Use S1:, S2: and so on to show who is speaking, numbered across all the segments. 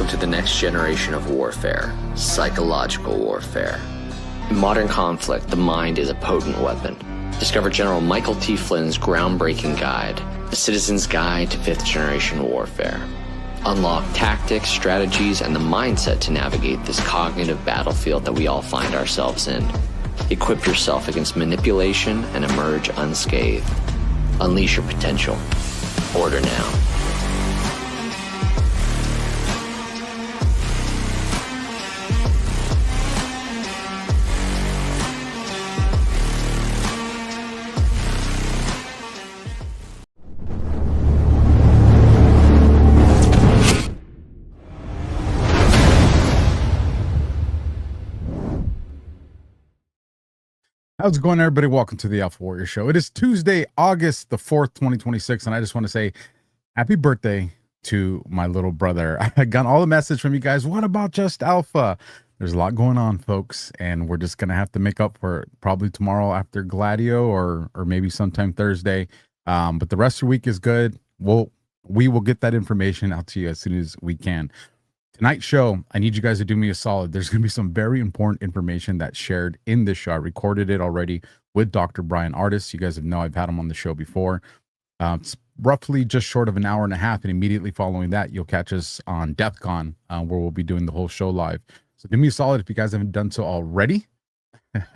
S1: Welcome to the next generation of warfare, psychological warfare. In modern conflict, the mind is a potent weapon. Discover General Michael T. Flynn's groundbreaking guide, The Citizen's Guide to Fifth Generation Warfare. Unlock tactics, strategies, and the mindset to navigate this cognitive battlefield that we all find ourselves in. Equip yourself against manipulation and emerge unscathed. Unleash your potential. Order now.
S2: How's it going, everybody? Welcome to the AlphaWarrior Show. It is Tuesday, August the 4th, 2026, and I just want to say happy birthday to my little brother. I got all the message from you guys. What about Just Alpha? There's a lot going on, folks, and we're just going to have to make up for it probably tomorrow after Gladio or maybe sometime Thursday. But the rest of the week is good. We will get that information out to you as soon as we can. Tonight's show, I need you guys to do me a solid. There's going to be some very important information that's shared in this show. I recorded it already with Dr. Bryan Ardis. You guys know I've had him on the show before. It's roughly just short of an hour and a half, and immediately following that, you'll catch us on DEF CON, where we'll be doing the whole show live. So do me a solid if you guys haven't done so already.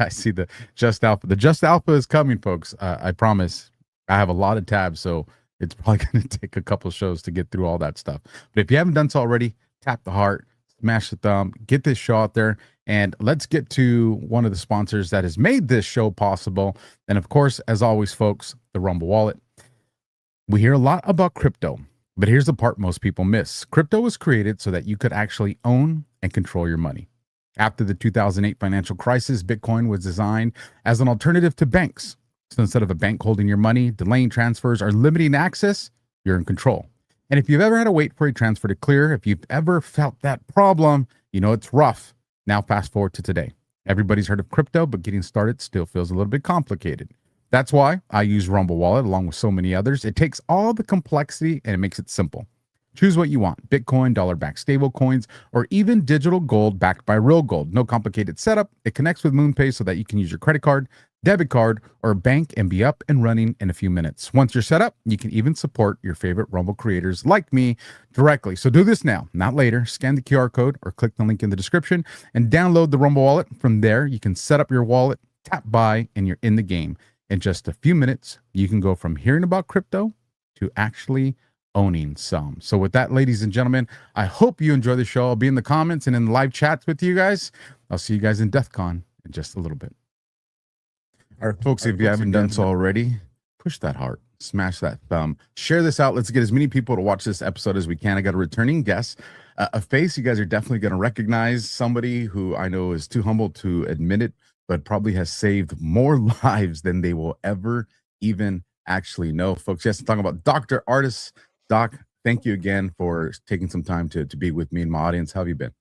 S2: I see the Just Alpha. The Just Alpha is coming, folks. I promise. I have a lot of tabs, so it's probably going to take a couple shows to get through all that stuff. But if you haven't done so already, tap the heart, smash the thumb, get this show out there, and let's get to one of the sponsors that has made this show possible. And of course, as always, folks, the Rumble Wallet. We hear a lot about crypto, but here's the part most people miss. Crypto was created so that you could actually own and control your money. After the 2008 financial crisis, Bitcoin was designed as an alternative to banks. So instead of a bank holding your money, delaying transfers, or limiting access, you're in control. And if you've ever had to wait for a transfer to clear, if you've ever felt that problem, you know it's rough. Now fast forward to today. Everybody's heard of crypto, but getting started still feels a little bit complicated. That's why I use Rumble Wallet along with so many others. It takes all the complexity and it makes it simple. Choose what you want: Bitcoin, dollar-backed stable coins, or even digital gold backed by real gold. No complicated setup. It connects with MoonPay so that you can use your credit card, debit card, or bank and be up and running in a few minutes. Once you're set up, you can even support your favorite Rumble creators like me directly. So do this now, not later. Scan the QR code or click the link in the description and download the Rumble Wallet. From there, you can set up your wallet, tap buy, and you're in the game. In just a few minutes, you can go from hearing about crypto to actually owning some. So with that, ladies and gentlemen, I hope you enjoy the show. I'll be in the comments and in the live chats with you guys. I'll see you guys in DEF CON in just a little bit. All right, folks, if you haven't done so already, push that heart, smash that thumb, share this out. Let's get as many people to watch this episode as we can. I got a returning guest, a face you guys are definitely going to recognize, somebody who I know is too humble to admit it, but probably has saved more lives than they will ever even actually know. Folks, yes, I'm talking about Dr. Ardis. Doc, thank you again for taking some time to be with me and my audience. How have you been?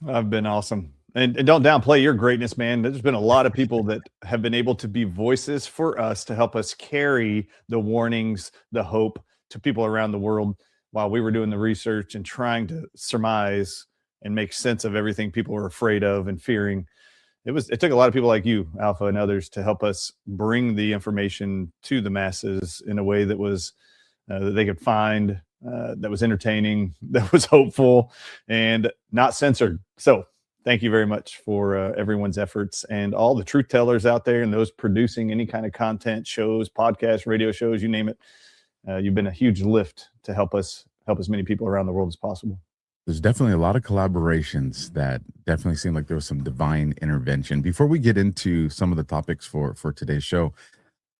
S3: I've been awesome. And don't downplay your greatness, man. There's been a lot of people that have been able to be voices for us to help us carry the warnings, the hope to people around the world while we were doing the research and trying to surmise and make sense of everything people were afraid of and fearing. It took a lot of people like you, Alpha, and others to help us bring the information to the masses in a way that was that they could find, that was entertaining, that was hopeful, and not censored. So thank you very much for everyone's efforts and all the truth tellers out there and those producing any kind of content, shows, podcasts, radio shows, you name it. You've been a huge lift to help as many people around the world as possible.
S2: There's definitely a lot of collaborations that definitely seem like there was some divine intervention. Before we get into some of the topics for today's show,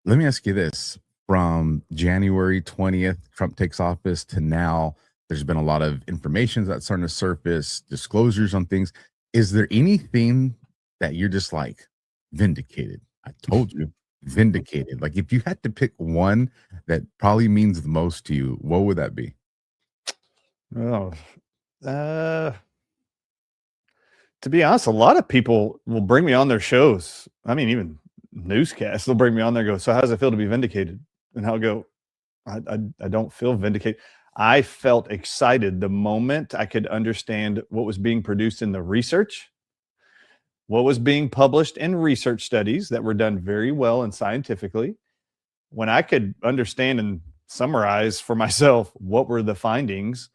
S2: let me ask you this. From January 20th, Trump takes office to now, there's been a lot of information that's starting to surface, disclosures on things. Is there anything that you're just like, vindicated? I told you, vindicated. Like if you had to pick one that probably means the most to you, what would that be?
S3: Oh, to be honest, a lot of people will bring me on their shows. I mean, even newscasts, they'll bring me on there and go, so how does it feel to be vindicated? And I'll go, I don't feel vindicated. I felt excited the moment I could understand what was being produced in the research, what was being published in research studies that were done very well and scientifically. When I could understand and summarize for myself what were the findings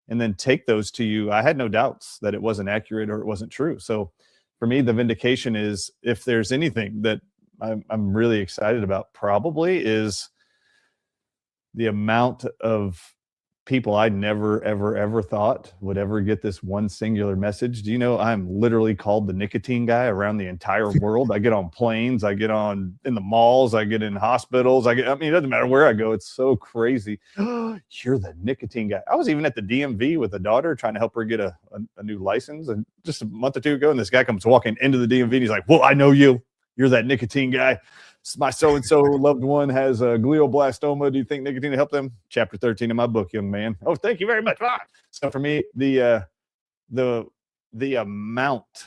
S3: and then take those to you, I had no doubts that it wasn't accurate or it wasn't true. So for me, the vindication is, if there's anything that I'm really excited about, probably is the amount of people I never, ever, ever thought would ever get this one singular message. Do you know I'm literally called the nicotine guy around the entire world? I get on planes, I get on in the malls, I get in hospitals, I mean, it doesn't matter where I go. It's so crazy. You're the nicotine guy. I was even at the DMV with a daughter trying to help her get a new license. And just a month or two ago, and this guy comes walking into the DMV and he's like, well, I know you. You're that nicotine guy. My so-and-so loved one has a glioblastoma. Do you think nicotine will help them? Chapter 13 of my book, young man. Oh, thank you very much. So for me, the amount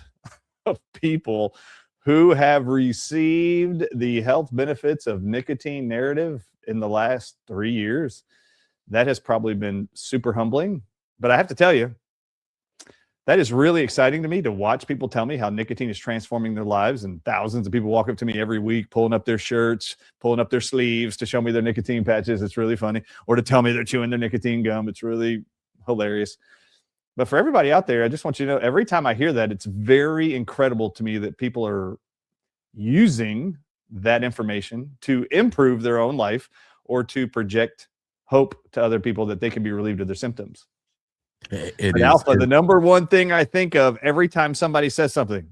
S3: of people who have received the health benefits of nicotine narrative in the last 3 years, that has probably been super humbling. But I have to tell you, that is really exciting to me, to watch people tell me how nicotine is transforming their lives. And thousands of people walk up to me every week, pulling up their shirts, pulling up their sleeves to show me their nicotine patches. It's really funny. Or to tell me they're chewing their nicotine gum. It's really hilarious. But for everybody out there, I just want you to know, every time I hear that, it's very incredible to me that people are using that information to improve their own life or to project hope to other people that they can be relieved of their symptoms. Alpha, the number one thing I think of every time somebody says something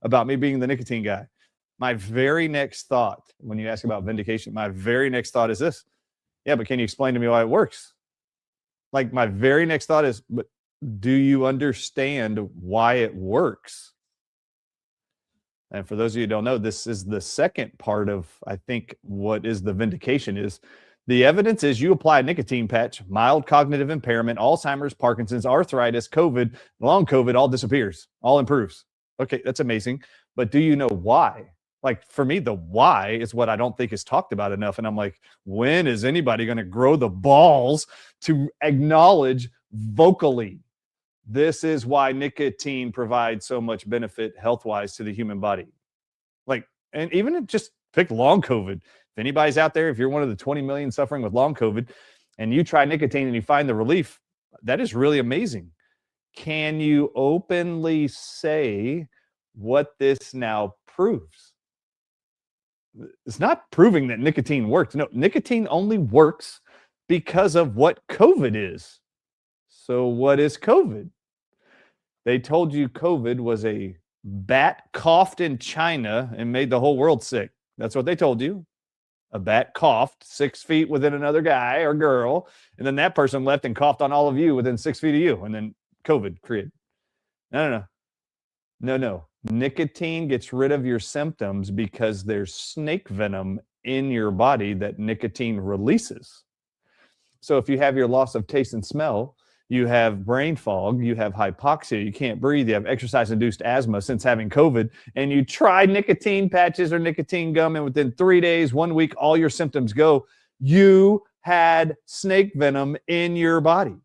S3: about me being the nicotine guy, my very next thought, when you ask about vindication, my very next thought is this. Yeah, but can you explain to me why it works? Like, my very next thought is, but do you understand why it works? And for those of you who don't know, this is the second part of, I think, what is the vindication is, the evidence is you apply a nicotine patch, mild cognitive impairment, Alzheimer's, Parkinson's, arthritis, COVID, long COVID, all disappears, all improves. Okay, that's amazing. But do you know why? Like, for me, the why is what I don't think is talked about enough. And I'm like, when is anybody going to grow the balls to acknowledge vocally, this is why nicotine provides so much benefit health-wise to the human body? Like, and even just pick long COVID. If anybody's out there, if you're one of the 20 million suffering with long COVID and you try nicotine and you find the relief, that is really amazing. Can you openly say what this now proves? It's not proving that nicotine works. No, nicotine only works because of what COVID is. So what is COVID? They told you COVID was a bat coughed in China and made the whole world sick. That's what they told you. A bat coughed 6 feet within another guy or girl, and then that person left and coughed on all of you within 6 feet of you, and then COVID created. No. Nicotine gets rid of your symptoms because there's snake venom in your body that nicotine releases. So if you have your loss of taste and smell, you have brain fog, you have hypoxia, you can't breathe, you have exercise-induced asthma since having COVID, and you try nicotine patches or nicotine gum, and within 3 days, 1 week, all your symptoms go, you had snake venom in your body.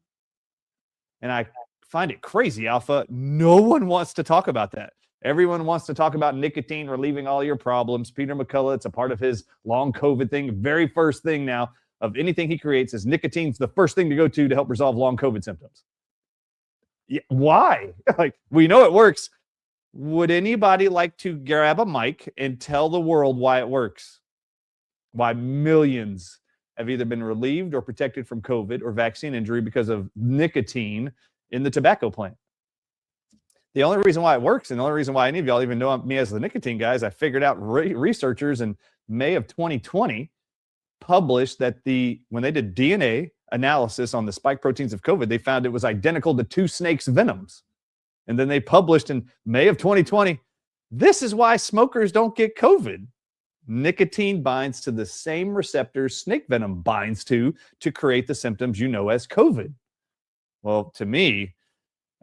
S3: And I find it crazy, Alpha. No one wants to talk about that. Everyone wants to talk about nicotine relieving all your problems. Peter McCullough, it's a part of his long COVID thing. Very first thing now of anything he creates is nicotine's the first thing to go to help resolve long COVID symptoms. Yeah, why? Like, we know it works. Would anybody like to grab a mic and tell the world why it works? Why millions have either been relieved or protected from COVID or vaccine injury because of nicotine in the tobacco plant? The only reason why it works, and the only reason why any of y'all even know me as the nicotine guy, is I figured out researchers in May of 2020 published that when they did DNA analysis on the spike proteins of COVID, they found it was identical to 2 snakes' venoms. And then they published in May of 2020, this is why smokers don't get COVID. Nicotine binds to the same receptors snake venom binds to create the symptoms you know as COVID. Well, to me,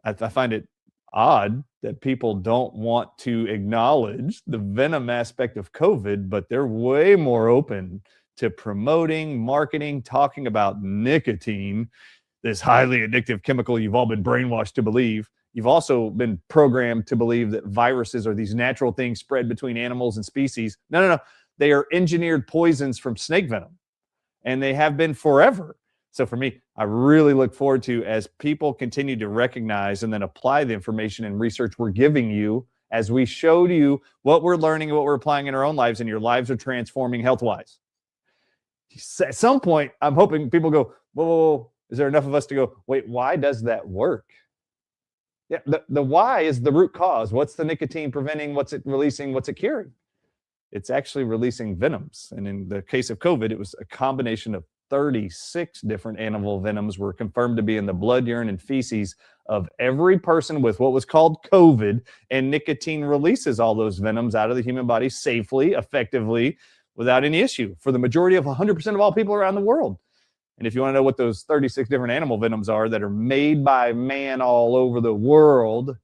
S3: I find it odd that people don't want to acknowledge the venom aspect of COVID, but they're way more open to promoting, marketing, talking about nicotine this highly addictive chemical you've all been brainwashed to believe. You've also been programmed to believe that viruses are these natural things spread between animals and species. No. They are engineered poisons from snake venom, and they have been forever. So for me, I really look forward to, as people continue to recognize and then apply the information and research we're giving you, as we showed you what we're learning and what we're applying in our own lives, and your lives are transforming health-wise. At some point, I'm hoping people go, whoa, is there enough of us to go, wait, why does that work? Yeah, the why is the root cause. What's the nicotine preventing? What's it releasing? What's it curing? It's actually releasing venoms. And in the case of COVID, it was a combination of 36 different animal venoms were confirmed to be in the blood, urine, and feces of every person with what was called COVID. And nicotine releases all those venoms out of the human body safely, effectively, without any issue for the majority of 100% of all people around the world. And if you want to know what those 36 different animal venoms are that are made by man all over the world,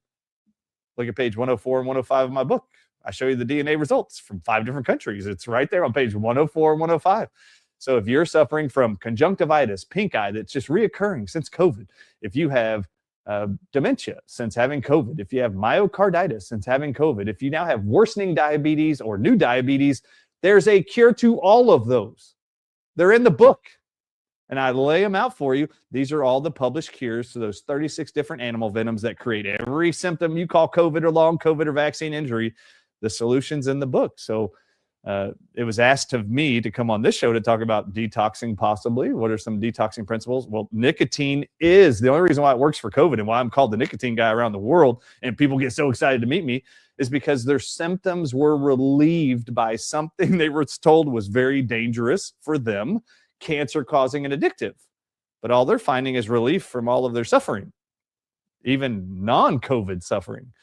S3: look at page 104 and 105 of my book. I show you the DNA results from 5 different countries. It's right there on page 104 and 105. So if you're suffering from conjunctivitis, pink eye that's just reoccurring since COVID, if you have dementia since having COVID, if you have myocarditis since having COVID, if you now have worsening diabetes or new diabetes, there's a cure to all of those. They're in the book. And I lay them out for you. These are all the published cures to those 36 different animal venoms that create every symptom you call COVID or long COVID or vaccine injury. The solution's in the book. So it was asked of me to come on this show to talk about detoxing possibly. What are some detoxing principles? Well, nicotine is the only reason why it works for COVID, and why I'm called the nicotine guy around the world, and people get so excited to meet me, is because their symptoms were relieved by something they were told was very dangerous for them, cancer-causing and addictive. But all they're finding is relief from all of their suffering, even non-COVID suffering,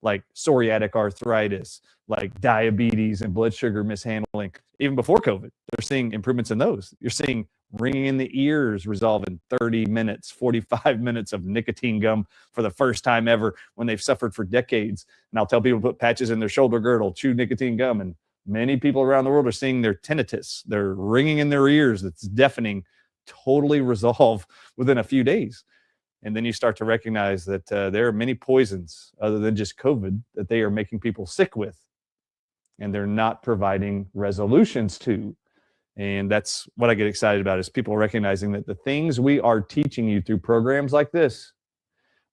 S3: like psoriatic arthritis, like diabetes and blood sugar mishandling. Even before COVID, they're seeing improvements in those. You're seeing ringing in the ears resolve in 30 minutes, 45 minutes of nicotine gum for the first time ever when they've suffered for decades. And I'll tell people to put patches in their shoulder girdle, chew nicotine gum, and many people around the world are seeing their tinnitus, their ringing in their ears that's deafening, totally resolve within a few days. And then you start to recognize that there are many poisons other than just COVID that they are making people sick with, and they're not providing resolutions to. And that's what I get excited about, is people recognizing that the things we are teaching you through programs like this,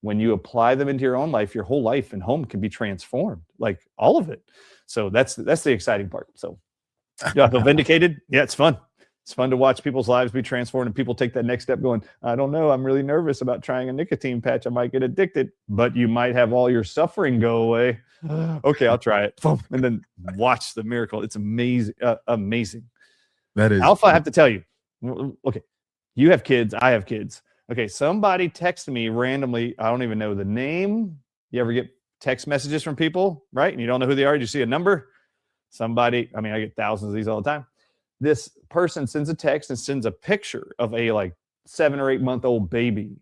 S3: when you apply them into your own life, your whole life and home can be transformed, like all of it. So that's the exciting part. So yeah, I feel vindicated. Yeah, it's fun. It's fun to watch people's lives be transformed, and people take that next step going, I don't know, I'm really nervous about trying a nicotine patch. I might get addicted, but you might have all your suffering go away. Okay, I'll try it. And then watch the miracle. It's amazing. Amazing.
S2: That is
S3: Alpha, I have to tell you. Okay, you have kids. I have kids. Okay, somebody texted me randomly. I don't even know the name. You ever get text messages from people, right? And you don't know who they are. You see a number. Somebody, I mean, I get thousands of these all the time. This person sends a text and sends a picture of a like 7 or 8 month old baby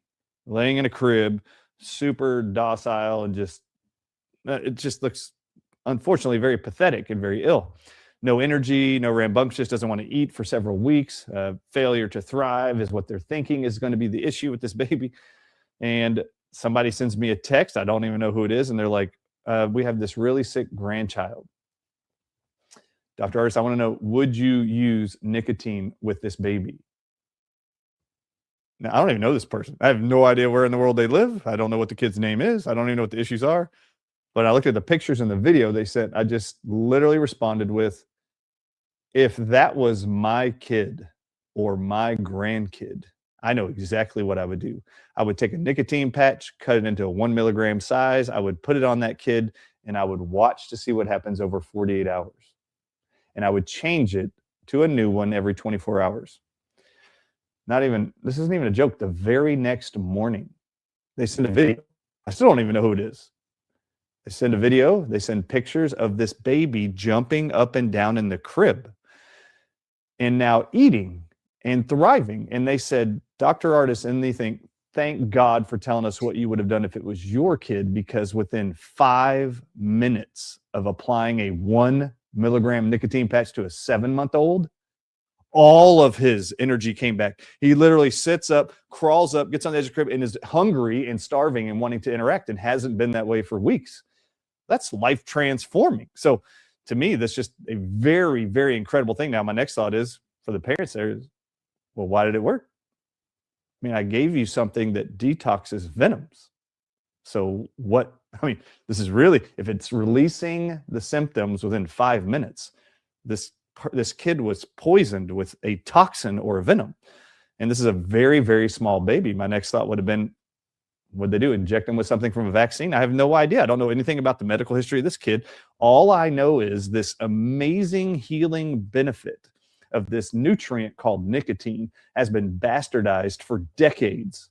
S3: laying in a crib, super docile, and just, it just looks, unfortunately, very pathetic and very ill. No energy, no rambunctious, doesn't want to eat for several weeks. Failure to thrive is what they're thinking is going to be the issue with this baby. And somebody sends me a text. I don't even know who it is. And they're like, we have this really sick grandchild. Dr. Ardis, I want to know, would you use nicotine with this baby? Now, I don't even know this person. I have no idea where in the world they live. I don't know what the kid's name is. I don't even know what the issues are. But I looked at the pictures in the video they sent. I just literally responded with, if that was my kid or my grandkid, I know exactly what I would do. I would take a nicotine patch, cut it into a 1 milligram size. I would put it on that kid, and I would watch to see what happens over 48 hours. And I would change it to a new one every 24 hours. This isn't even a joke. The very next morning, they send a video. I still don't even know who it is. They send a video. They send pictures of this baby jumping up and down in the crib and now eating and thriving. And they said, Dr. Ardis, and they think, thank God for telling us what you would have done if it was your kid, because within 5 minutes of applying a 1 milligram nicotine patch to a 7-month-old, all of his energy came back. He literally sits up, crawls up, gets on the edge of the crib, and is hungry and starving and wanting to interact, and hasn't been that way for weeks. That's life transforming. So to me, that's just a very, very incredible thing. Now, my next thought is for the parents there is, well, why did it work? I mean, I gave you something that detoxes venoms. So what, I mean, this is really, if it's releasing the symptoms within 5 minutes, this kid was poisoned with a toxin or a venom. And this is a very, very small baby. My next thought would have been, what'd they do? Inject him with something from a vaccine? I have no idea. I don't know anything about the medical history of this kid. All I know is this amazing healing benefit of this nutrient called nicotine has been bastardized for decades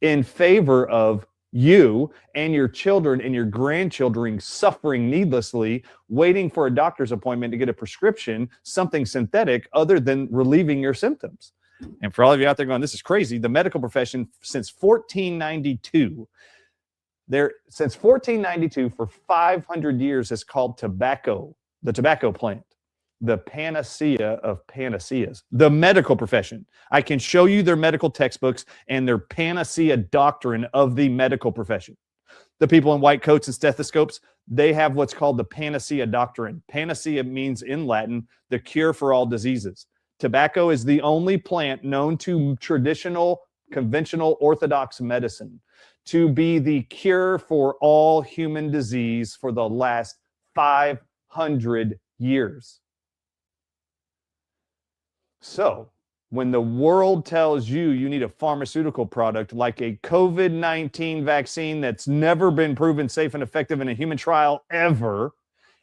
S3: in favor of you and your children and your grandchildren suffering needlessly, waiting for a doctor's appointment to get a prescription, something synthetic other than relieving your symptoms. And for all of you out there going, this is crazy, the medical profession since 1492, for 500 years has called tobacco, the tobacco plant, the panacea of panaceas. The medical profession. I can show you their medical textbooks and their panacea doctrine of the medical profession. The people in white coats and stethoscopes, they have what's called the panacea doctrine. Panacea means in Latin, the cure for all diseases. Tobacco is the only plant known to traditional, conventional, orthodox medicine to be the cure for all human disease for the last 500 years. So when the world tells you you need a pharmaceutical product like a COVID-19 vaccine that's never been proven safe and effective in a human trial ever,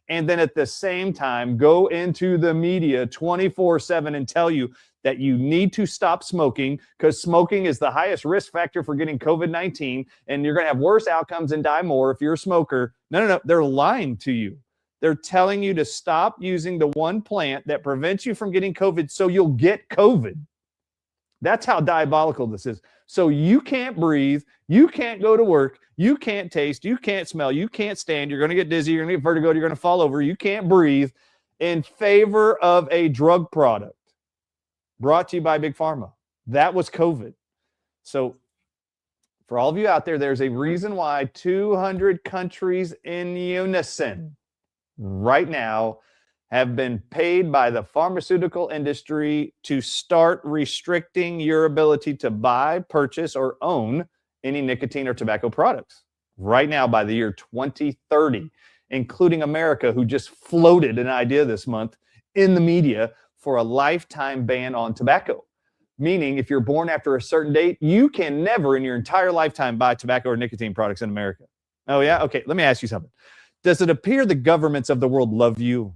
S3: and then at the same time go into the media 24/7 and tell you that you need to stop smoking because smoking is the highest risk factor for getting COVID-19 and you're going to have worse outcomes and die more if you're a smoker. No, they're lying to you. They're telling you to stop using the one plant that prevents you from getting COVID so you'll get COVID. That's how diabolical this is. So you can't breathe, you can't go to work, you can't taste, you can't smell, you can't stand, you're going to get dizzy, you're going to get vertigo, you're going to fall over, you can't breathe in favor of a drug product brought to you by Big Pharma. That was COVID. So for all of you out there, there's a reason why 200 countries in unison right now have been paid by the pharmaceutical industry to start restricting your ability to buy, purchase, or own any nicotine or tobacco products. Right now, by the year 2030, including America, who just floated an idea this month in the media for a lifetime ban on tobacco. Meaning, if you're born after a certain date, you can never in your entire lifetime buy tobacco or nicotine products in America. Oh, yeah? Okay, let me ask you something. Does it appear the governments of the world love you?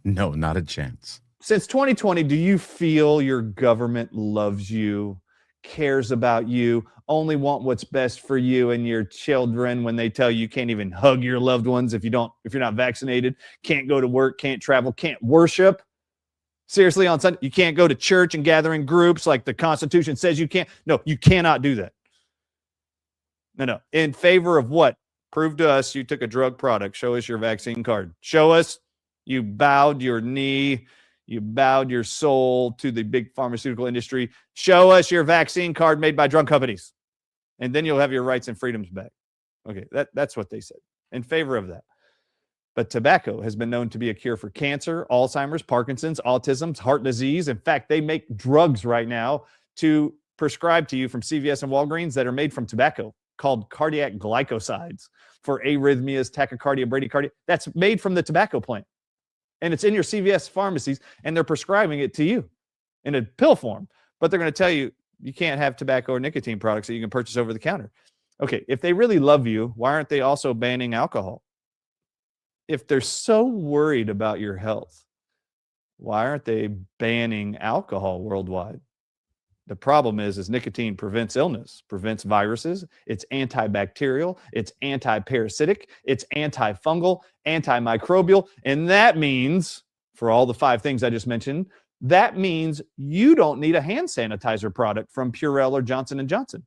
S2: No, not a chance.
S3: Since 2020, do you feel your government loves you, cares about you, only want what's best for you and your children when they tell you you can't even hug your loved ones if you're not vaccinated, can't go to work, can't travel, can't worship? Seriously, on Sunday, you can't go to church and gather in groups like the Constitution says you can't. No, you cannot do that. No. In favor of what? Prove to us you took a drug product. Show us your vaccine card. Show us you bowed your knee, you bowed your soul to the big pharmaceutical industry. Show us your vaccine card made by drug companies, and then you'll have your rights and freedoms back. Okay, that's what they said. In favor of that. But tobacco has been known to be a cure for cancer, Alzheimer's, Parkinson's, autism, heart disease. In fact, they make drugs right now to prescribe to you from CVS and Walgreens that are made from tobacco called cardiac glycosides for arrhythmias, tachycardia, bradycardia. That's made from the tobacco plant. And it's in your CVS pharmacies, and they're prescribing it to you in a pill form. But they're going to tell you, you can't have tobacco or nicotine products that you can purchase over the counter. Okay, if they really love you, why aren't they also banning alcohol? If they're so worried about your health, why aren't they banning alcohol worldwide? The problem is nicotine prevents illness, prevents viruses. It's antibacterial, it's anti-parasitic, it's antifungal, antimicrobial. And that means, for all the 5 things I just mentioned, that means you don't need a hand sanitizer product from Purell or Johnson & Johnson.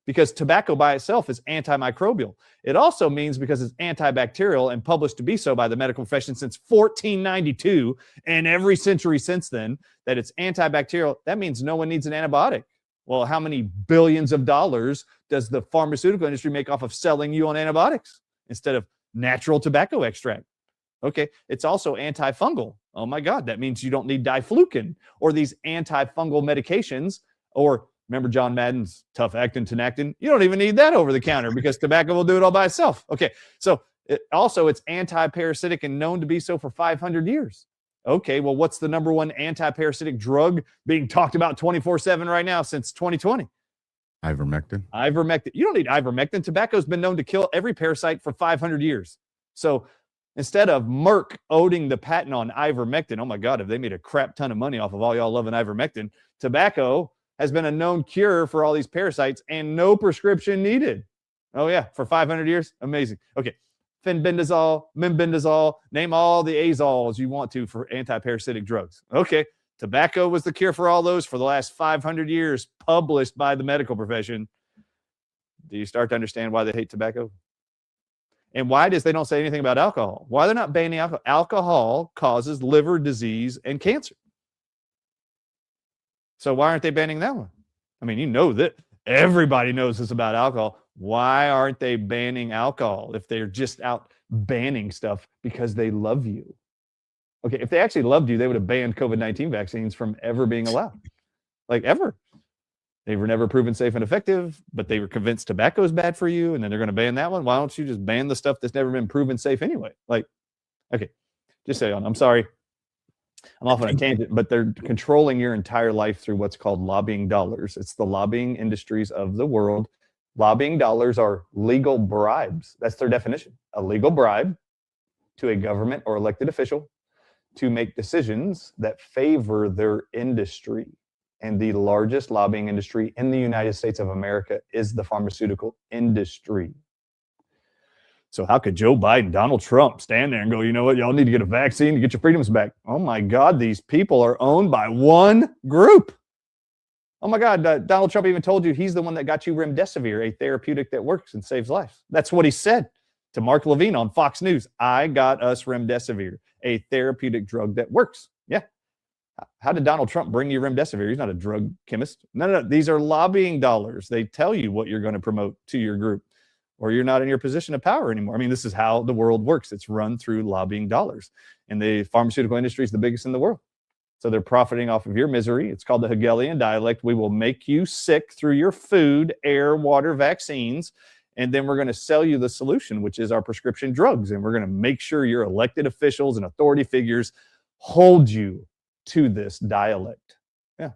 S3: because tobacco by itself is antimicrobial. It also means because it's antibacterial and published to be so by the medical profession since 1492 and every century since then, that it's antibacterial. That means no one needs an antibiotic. Well, how many billions of dollars does the pharmaceutical industry make off of selling you on antibiotics instead of natural tobacco extract? Okay, it's also antifungal. Oh my God, that means you don't need diflucan or these antifungal medications. Or remember John Madden's tough actin, tenactin? You don't even need that over the counter because tobacco will do it all by itself. Okay, so it's anti-parasitic and known to be so for 500 years. Okay, well, what's the number one anti-parasitic drug being talked about 24/7 right now since 2020?
S2: Ivermectin.
S3: Ivermectin. You don't need ivermectin. Tobacco's been known to kill every parasite for 500 years. So instead of Merck owning the patent on ivermectin, oh my God, have they made a crap ton of money off of all y'all loving ivermectin? Tobacco has been a known cure for all these parasites and no prescription needed. Oh yeah, for 500 years? Amazing. Okay, fenbendazole, membendazole, name all the azoles you want to for anti-parasitic drugs. Okay, tobacco was the cure for all those for the last 500 years, published by the medical profession. Do you start to understand why they hate tobacco? And why they don't say anything about alcohol? Why they're not banning alcohol? Alcohol causes liver disease and cancer. So why aren't they banning that one? I mean, you know that everybody knows this about alcohol. Why aren't they banning alcohol if they're just out banning stuff because they love you? Okay, if they actually loved you, they would have banned COVID-19 vaccines from ever being allowed. Like ever. They were never proven safe and effective, but they were convinced tobacco is bad for you, and then they're going to ban that one. Why don't you just ban the stuff that's never been proven safe anyway? Like, okay, just say on. I'm sorry. I'm off on a tangent, but they're controlling your entire life through what's called lobbying dollars. It's the lobbying industries of the world. Lobbying dollars are legal bribes. That's their definition. A legal bribe to a government or elected official to make decisions that favor their industry. And the largest lobbying industry in the United States of America is the pharmaceutical industry. So how could Joe Biden, Donald Trump stand there and go, you know what, y'all need to get a vaccine to get your freedoms back? Oh my God, these people are owned by one group. Oh my God, Donald Trump even told you he's the one that got you remdesivir, a therapeutic that works and saves lives. That's what he said to Mark Levine on Fox News. I got us remdesivir, a therapeutic drug that works. Yeah. How did Donald Trump bring you remdesivir? He's not a drug chemist. No. These are lobbying dollars. They tell you what you're going to promote to your group, or you're not in your position of power anymore. I mean, this is how the world works. It's run through lobbying dollars. And the pharmaceutical industry is the biggest in the world. So they're profiting off of your misery. It's called the Hegelian dialect. We will make you sick through your food, air, water, vaccines. And then we're going to sell you the solution, which is our prescription drugs. And we're going to make sure your elected officials and authority figures hold you to this dialect. Yeah.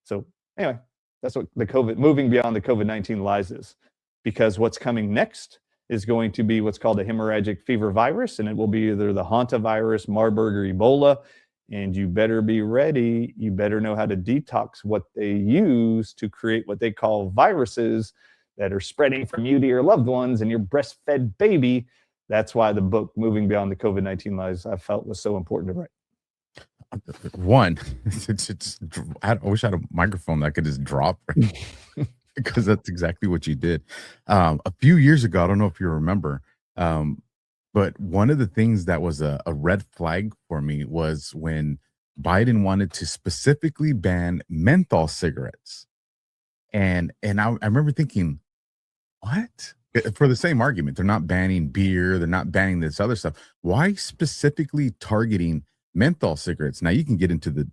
S3: So anyway, that's what the COVID, moving beyond the COVID-19 lies is, because what's coming next is going to be what's called a hemorrhagic fever virus, and it will be either the hantavirus, Marburg, or Ebola. And you better be ready. You better know how to detox what they use to create what they call viruses that are spreading from you to your loved ones and your breastfed baby. That's why the book, Moving Beyond the COVID-19 Lies, I felt was so important to write.
S2: One, I wish I had a microphone that I could just drop because that's exactly what you did. A few years ago, I don't know if you remember, but one of the things that was a red flag for me was when Biden wanted to specifically ban menthol cigarettes. And I remember thinking, what? For the same argument, they're not banning beer, they're not banning this other stuff. Why specifically targeting menthol cigarettes? Now you can get into the,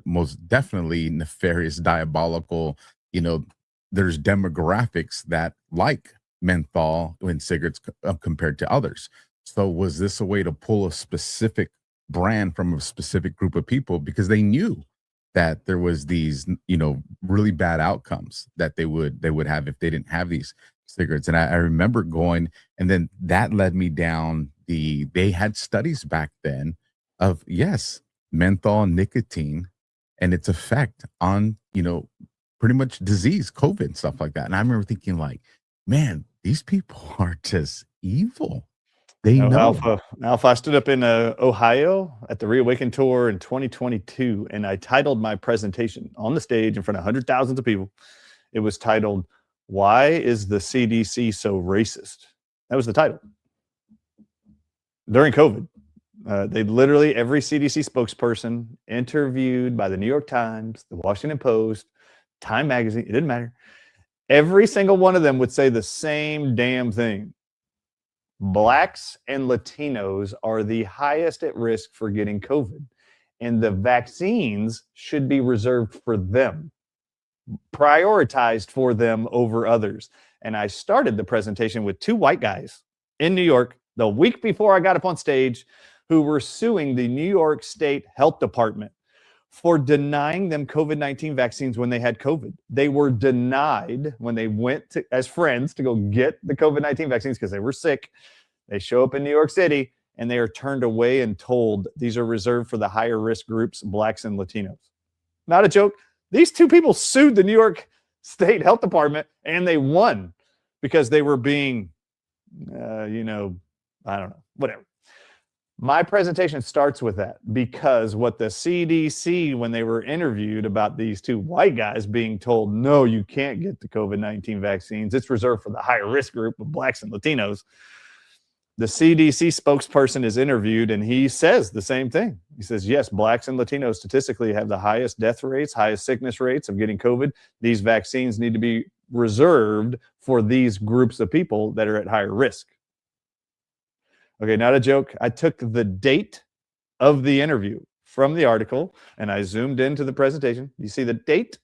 S2: most definitely nefarious, diabolical, there's demographics that like menthol in cigarettes compared to others. So was this a way to pull a specific brand from a specific group of people because they knew that there was these, really bad outcomes that they would have if they didn't have these cigarettes? And I remember going, and then that led me down they had studies back then of, yes, menthol, nicotine, and its effect on, pretty much disease, COVID and stuff like that. And I remember thinking like, man, these people are just evil. They know.
S3: Alpha, I stood up in Ohio at the Reawaken Tour in 2022, and I titled my presentation on the stage in front of hundreds of thousands of people. It was titled, Why is the CDC so racist? That was the title. During COVID, they literally, every CDC spokesperson interviewed by the New York Times, the Washington Post, Time Magazine, it didn't matter. Every single one of them would say the same damn thing. Blacks and Latinos are the highest at risk for getting COVID, and the vaccines should be reserved for them, prioritized for them over others. And I started the presentation with two white guys in New York the week before I got up on stage who were suing the New York State Health Department for denying them COVID-19 vaccines when they had COVID. They were denied when they went to, as friends, to go get the COVID-19 vaccines because they were sick. They show up in New York City and they are turned away and told these are reserved for the higher risk groups, Blacks and Latinos. Not a joke. These two people sued the New York State Health Department and they won because they were being, I don't know, whatever. My presentation starts with that because what the CDC, when they were interviewed about these two white guys being told, no, you can't get the COVID-19 vaccines, it's reserved for the higher risk group of Blacks and Latinos. The CDC spokesperson is interviewed and he says the same thing. He says, yes, Blacks and Latinos statistically have the highest death rates, highest sickness rates of getting COVID. These vaccines need to be reserved for these groups of people that are at higher risk. Okay, not a joke. I took the date of the interview from the article and I zoomed into the presentation. You see the date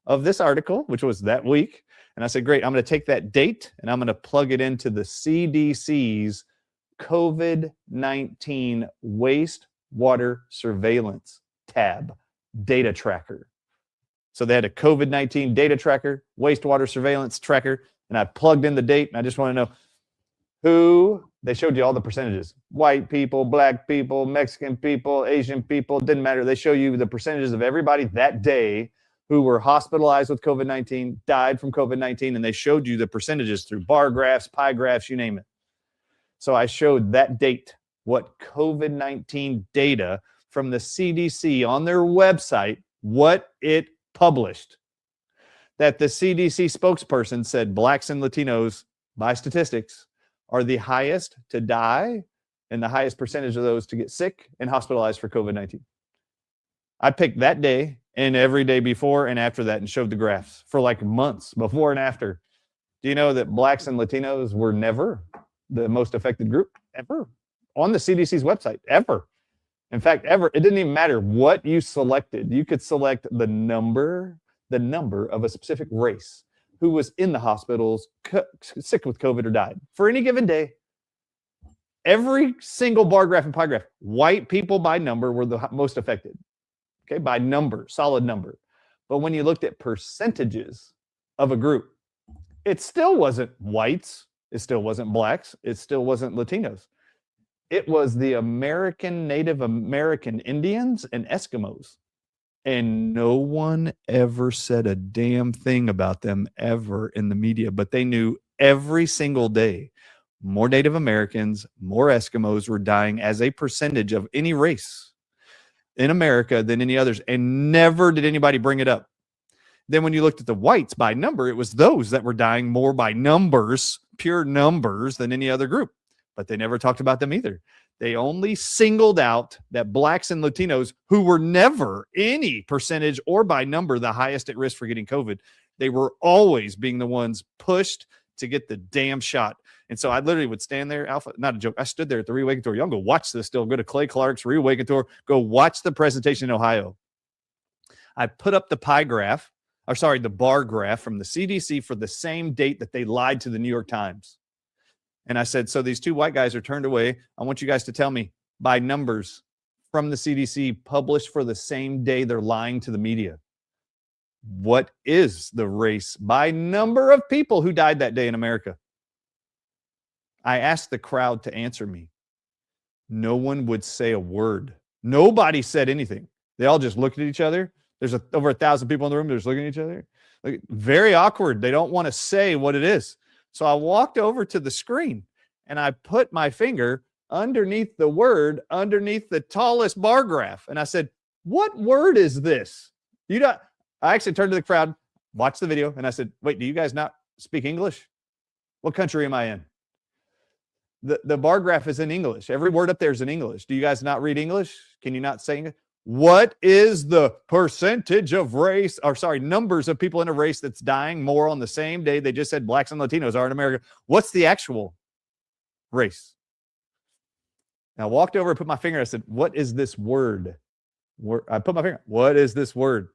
S3: of this article, which was that week. And I said, great, I'm going to take that date and I'm going to plug it into the CDC's COVID-19 wastewater surveillance tab data tracker. So they had a COVID-19 data tracker, wastewater surveillance tracker, and I plugged in the date and I just want to know who, they showed you all the percentages. White people, black people, Mexican people, Asian people, didn't matter. They show you the percentages of everybody that day who were hospitalized with COVID-19, died from COVID-19, and they showed you the percentages through bar graphs, pie graphs, you name it. So I showed that date, what COVID-19 data from the CDC on their website, what it published. That the CDC spokesperson said Blacks and Latinos, by statistics, are the highest to die and the highest percentage of those to get sick and hospitalized for COVID-19. I picked that day and every day before and after that and showed the graphs for like months before and after. Do you know that Blacks and Latinos were never the most affected group ever on the CDC's website, ever? In fact, ever. It didn't even matter what you selected. You could select the number of a specific race who was in the hospitals, sick with COVID or died for any given day. Every single bar graph and pie graph, white people by number were the most affected. Okay, by number, solid number. But when you looked at percentages of a group, it still wasn't whites, it still wasn't blacks, it still wasn't Latinos. It was the American, Native American Indians and Eskimos. And no one ever said a damn thing about them ever in the media, but they knew every single day more Native Americans, more Eskimos were dying as a percentage of any race in America than any others, and never did anybody bring it up. Then when you looked at the whites by number, it was those that were dying more by numbers, pure numbers, than any other group, but they never talked about them either. They only singled out that Blacks and Latinos, who were never any percentage or by number the highest at risk for getting COVID, they were always being the ones pushed to get the damn shot. And so I literally would stand there, Alpha, not a joke. I stood there at the Reawaken Tour. Y'all go watch this still. Go to Clay Clark's Reawaken Tour. Go watch the presentation in Ohio. I put up the the bar graph from the CDC for the same date that they lied to the New York Times. And I said, so these two white guys are turned away. I want you guys to tell me by numbers from the CDC published for the same day they're lying to the media. What is the race by number of people who died that day in America? I asked the crowd to answer me. No one would say a word. Nobody said anything. They all just looked at each other. There's over 1,000 people in the room. They're just looking at each other. Like, very awkward. They don't want to say what it is. So I walked over to the screen and I put my finger underneath the word, underneath the tallest bar graph. And I said, what word is this? I actually turned to the crowd, watched the video, and I said, wait, do you guys not speak English? What country am I in? The bar graph is in English. Every word up there is in English. Do you guys not read English? Can you not say English? What is the percentage of numbers of people in a race that's dying more on the same day they just said blacks and Latinos are in America? What's the actual race? And I walked over and put my finger. I said, what is this word? I put my finger. What is this word?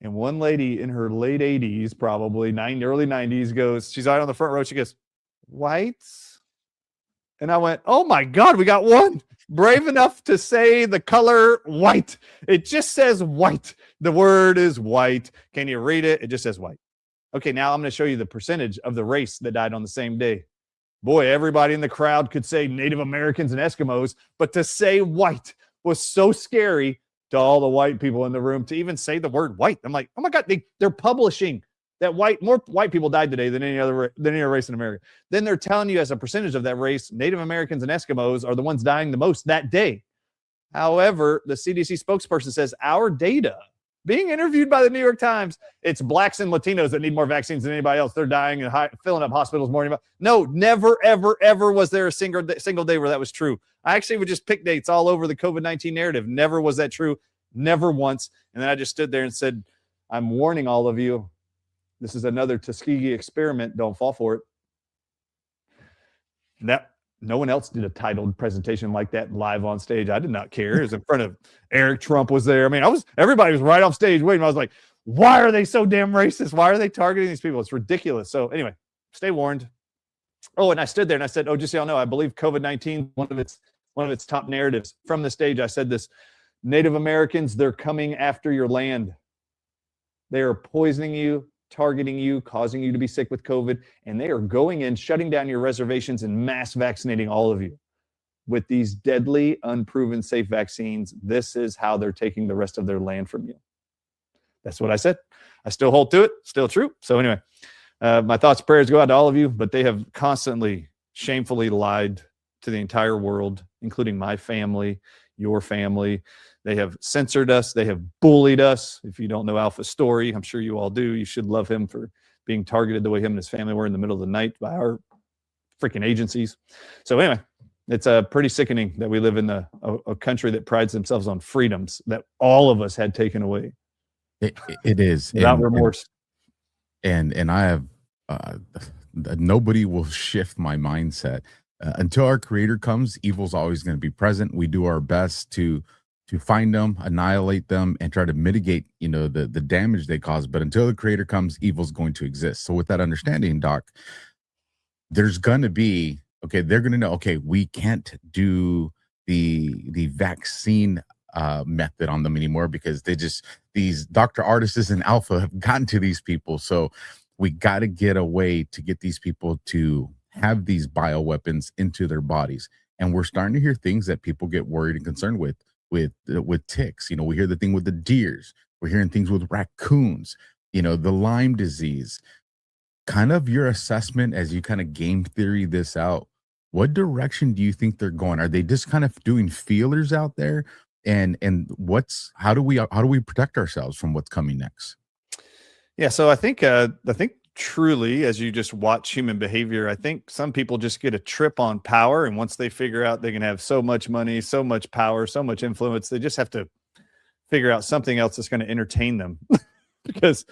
S3: And one lady in her late 80s, probably early 90s, goes, she's out on the front row. She goes, whites. And I went, oh my God, we got one brave enough to say the color white. It just says white. The word is white. Can you read it? It just says white. Okay, now I'm going to show you the percentage of the race that died on the same day. Boy, everybody in the crowd could say Native Americans and Eskimos, but to say white was so scary to all the white people in the room to even say the word white. I'm like, oh my God, they're publishing that more white people died today than any other race in America. Then they're telling you as a percentage of that race, Native Americans and Eskimos are the ones dying the most that day. However, the CDC spokesperson says our data, being interviewed by the New York Times, it's blacks and Latinos that need more vaccines than anybody else. They're dying and filling up hospitals more. No, never, ever, ever was there a single day where that was true. I actually would just pick dates all over the COVID-19 narrative. Never was that true. Never once. And then I just stood there and said, I'm warning all of you. This is another Tuskegee experiment. Don't fall for it. That no one else did a titled presentation like that live on stage. I did not care. It was in front of Eric Trump was there. I mean, everybody was right off stage waiting. I was like, why are they so damn racist? Why are they targeting these people? It's ridiculous. So anyway, stay warned. Oh, and I stood there and I said, oh, just so y'all know, I believe COVID-19, one of its top narratives from the stage. I said this, Native Americans, they're coming after your land. They are poisoning you, targeting you, causing you to be sick with COVID, and they are going in, shutting down your reservations and mass vaccinating all of you with these deadly, unproven, safe vaccines. This is how they're taking the rest of their land from you. That's what I said. I still hold to it, still true. So anyway, my thoughts and prayers go out to all of you, but they have constantly, shamefully lied to the entire world, including my family, your family. They have censored us. They have bullied us. If you don't know Alpha's story, I'm sure you all do. You should love him for being targeted the way him and his family were in the middle of the night by our freaking agencies. So anyway, it's pretty sickening that we live in a country that prides themselves on freedoms that all of us had taken away.
S2: It is.
S3: Without remorse.
S2: And I have, nobody will shift my mindset. Until our creator comes, evil's always going to be present. We do our best to find them, annihilate them, and try to mitigate, the damage they cause. But until the creator comes, evil's going to exist. So with that understanding, Doc, there's going to be, okay, they're going to know, okay, we can't do the vaccine method on them anymore because these Dr. Ardis and Alpha have gotten to these people. So we got to get a way to get these people to have these bioweapons into their bodies. And we're starting to hear things that people get worried and concerned with ticks. We hear the thing with the deers. We're hearing things with raccoons, the Lyme disease. Kind of your assessment as you kind of game theory this out. What direction do you think they're going? Are they just kind of doing feelers out there? And how do we protect ourselves from what's coming next?
S3: Yeah, so I think truly, as you just watch human behavior, I think some people just get a trip on power. And once they figure out they can have so much money, so much power, so much influence, they just have to figure out something else that's going to entertain them because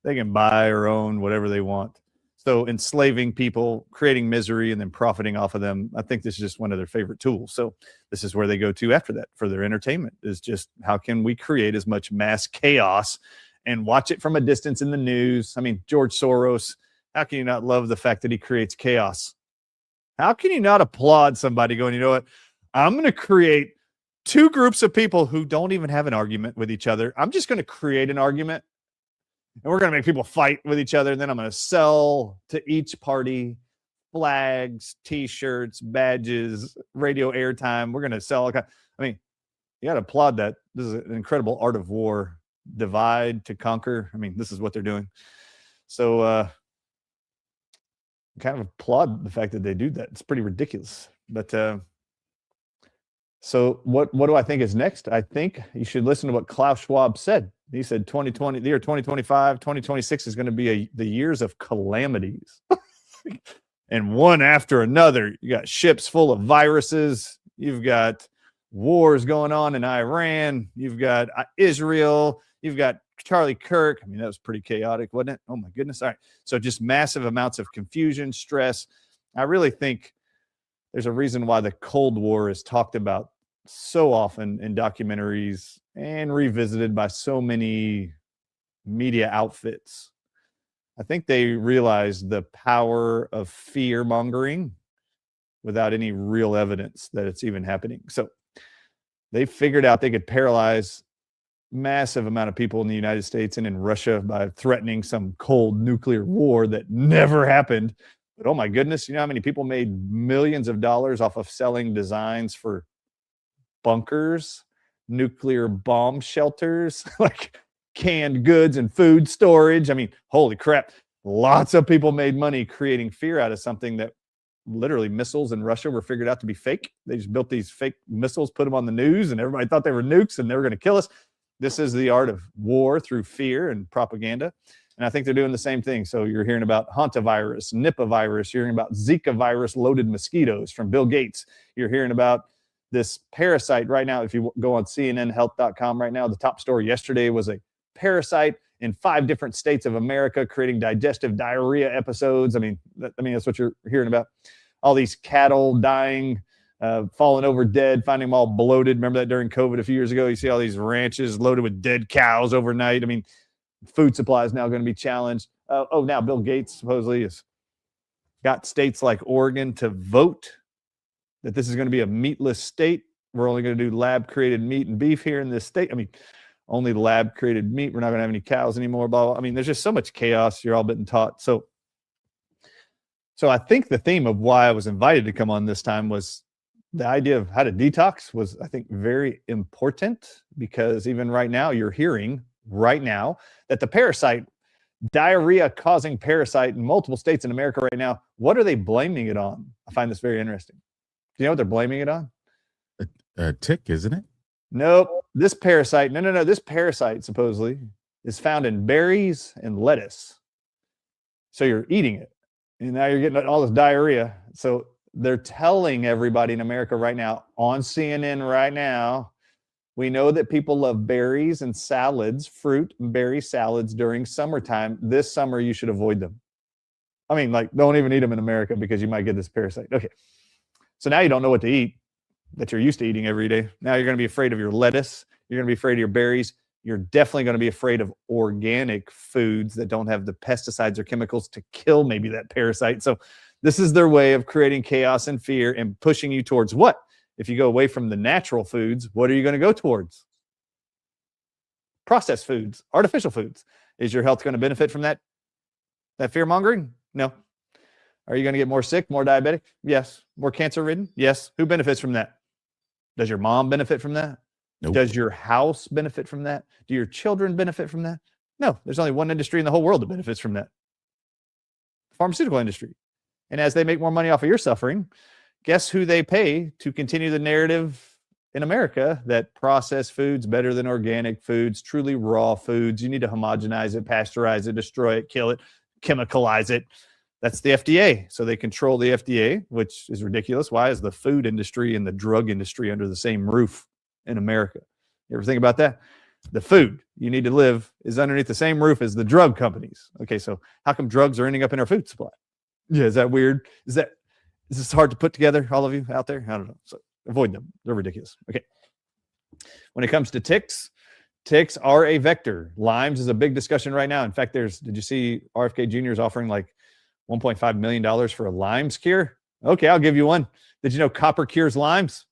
S3: they can buy or own whatever they want. So enslaving people, creating misery, and then profiting off of them, I think this is just one of their favorite tools. So this is where they go to after that for their entertainment, is just how can we create as much mass chaos and watch it from a distance in the news. I mean, George Soros, how can you not love the fact that he creates chaos? How can you not applaud somebody going, you know what? I'm going to create two groups of people who don't even have an argument with each other. I'm just going to create an argument and we're going to make people fight with each other. And then I'm going to sell to each party flags, T-shirts, badges, radio airtime. We're going to sell. I mean, you got to applaud that. This is an incredible art of war. Divide to conquer. I mean, this is what they're doing. So kind of applaud the fact that they do that. It's pretty ridiculous. But so what do I think is next? I think you should listen to what Klaus Schwab said. He said 2020, the year 2025, 2026 is going to be the years of calamities. And one after another. You got ships full of viruses. You've got wars going on in Iran. You've got Israel. You've got Charlie Kirk. I mean, that was pretty chaotic, wasn't it? Oh, my goodness. All right. So just massive amounts of confusion, stress. I really think there's a reason why the Cold War is talked about so often in documentaries and revisited by so many media outfits. I think they realized the power of fear mongering without any real evidence that it's even happening. So they figured out they could paralyze massive amount of people in the United States and in Russia by threatening some cold nuclear war that never happened. But oh my goodness, you know how many people made millions of dollars off of selling designs for bunkers, nuclear bomb shelters, like canned goods and food storage. I mean, holy crap. Lots of people made money creating fear out of something that literally missiles in Russia were figured out to be fake. They just built these fake missiles, put them on the news, and everybody thought they were nukes and they were going to kill us. This is the art of war through fear and propaganda. And I think they're doing the same thing. So you're hearing about hantavirus, Nipah virus. You're hearing about Zika virus loaded mosquitoes from Bill Gates. You're hearing about this parasite right now. If you go on cnnhealth.com right now, the top story yesterday was a parasite in 5 different states of America creating digestive diarrhea episodes. I mean, that's what you're hearing about. All these cattle dying, falling over dead, finding them all bloated. Remember that during COVID a few years ago? You see all these ranches loaded with dead cows overnight. I mean, food supply is now going to be challenged. Now Bill Gates supposedly has got states like Oregon to vote that this is going to be a meatless state. We're only going to do lab-created meat and beef here in this state. I mean, only lab-created meat. We're not going to have any cows anymore. Blah, blah. I mean, there's just so much chaos. You're all been taught. So I think the theme of why I was invited to come on this time was the idea of how to detox was, I think, very important, because even right now, you're hearing right now that the parasite, diarrhea-causing parasite in multiple states in America right now, what are they blaming it on? I find this very interesting. Do you know what they're blaming it on?
S2: A tick, isn't it?
S3: Nope. This parasite, no. This parasite supposedly is found in berries and lettuce. So you're eating it, and now you're getting all this diarrhea. So they're telling everybody in America right now on CNN right now, we know that people love berries and salads, fruit and berry salads during summertime. This summer, you should avoid them. I mean, like, don't even eat them in America because you might get this parasite. Okay. So now you don't know what to eat that you're used to eating every day. Now you're going to be afraid of your lettuce. You're going to be afraid of your berries. You're definitely going to be afraid of organic foods that don't have the pesticides or chemicals to kill maybe that parasite. So this is their way of creating chaos and fear and pushing you towards what? If you go away from the natural foods, what are you going to go towards? Processed foods, artificial foods. Is your health going to benefit from that fear mongering? No. Are you going to get more sick, more diabetic? Yes. More cancer ridden? Yes. Who benefits from that? Does your mom benefit from that?
S2: Nope.
S3: Does your house benefit from that? Do your children benefit from that? No. There's only one industry in the whole world that benefits from that. The pharmaceutical industry. And as they make more money off of your suffering, guess who they pay to continue the narrative in America that processed foods better than organic foods, truly raw foods. You need to homogenize it, pasteurize it, destroy it, kill it, chemicalize it. That's the FDA. So they control the FDA, which is ridiculous. Why is the food industry and the drug industry under the same roof in America? You ever think about that? The food you need to live is underneath the same roof as the drug companies. Okay, so how come drugs are ending up in our food supply? Yeah, is that weird? Is this hard to put together, all of you out there? I don't know. So avoid them. They're ridiculous. Okay. When it comes to ticks are a vector. Lyme's is a big discussion right now. In fact, did you see RFK Jr. is offering like $1.5 million for a Lyme's cure? Okay, I'll give you one. Did you know copper cures Lyme's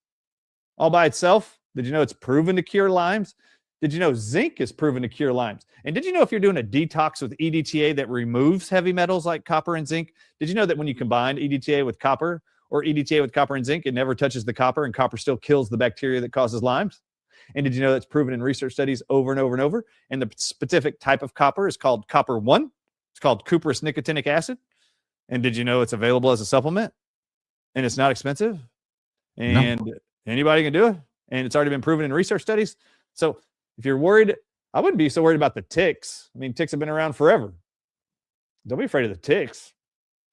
S3: all by itself? Did you know it's proven to cure Lyme's? Did you know zinc is proven to cure Lyme's? And did you know if you're doing a detox with EDTA that removes heavy metals like copper and zinc, did you know that when you combine EDTA with copper or EDTA with copper and zinc, it never touches the copper and copper still kills the bacteria that causes Lyme's? And did you know that's proven in research studies over and over and over? And the specific type of copper is called copper 1. It's called cuprous nicotinic acid. And did you know it's available as a supplement? And it's not expensive? And anybody can do it. And it's already been proven in research studies. So if you're worried I wouldn't be so worried about the ticks. I mean, ticks have been around forever. Don't be afraid of the ticks.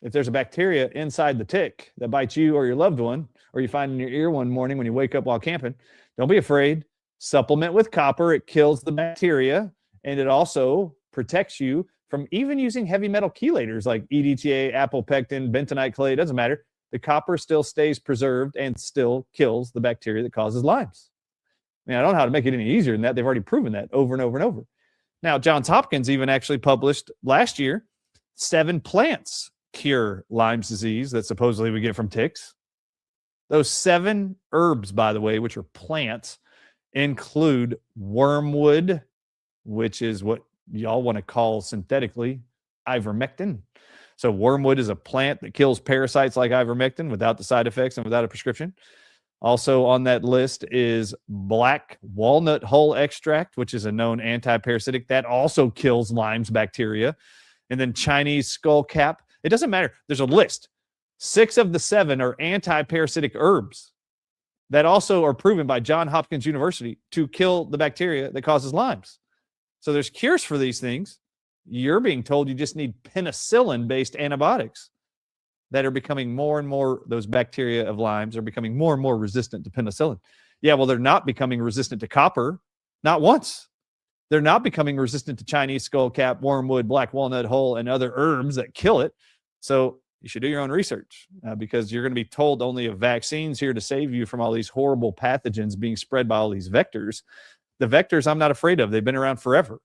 S3: If there's a bacteria inside the tick that bites you or your loved one, or you find in your ear one morning when you wake up while camping, don't be afraid. Supplement with copper. It kills the bacteria, and it also protects you from even using heavy metal chelators like EDTA, apopectin, bentonite clay. It doesn't matter. The copper still stays preserved and still kills the bacteria that causes limes. I mean, I don't know how to make it any easier than that. They've already proven that over and over and over. Now, Johns Hopkins even actually published last year 7 plants cure Lyme's disease that supposedly we get from ticks. Those 7 herbs, by the way, which are plants, include wormwood, which is what y'all want to call synthetically ivermectin. So wormwood is a plant that kills parasites like ivermectin without the side effects and without a prescription. Also on that list is black walnut hull extract, which is a known anti-parasitic that also kills Lyme's bacteria. And then Chinese skullcap. It doesn't matter. There's a list. 6 of the 7 are anti-parasitic herbs that also are proven by Johns Hopkins University to kill the bacteria that causes Lyme's. So there's cures for these things. You're being told you just need penicillin-based antibiotics that are becoming more and more, those bacteria of Lyme's are becoming more and more resistant to penicillin. Yeah, well, they're not becoming resistant to copper, not once. They're not becoming resistant to Chinese skullcap, wormwood, black walnut hull, and other herbs that kill it. So you should do your own research because you're going to be told only a vaccine's here to save you from all these horrible pathogens being spread by all these vectors. The vectors I'm not afraid of. They've been around forever.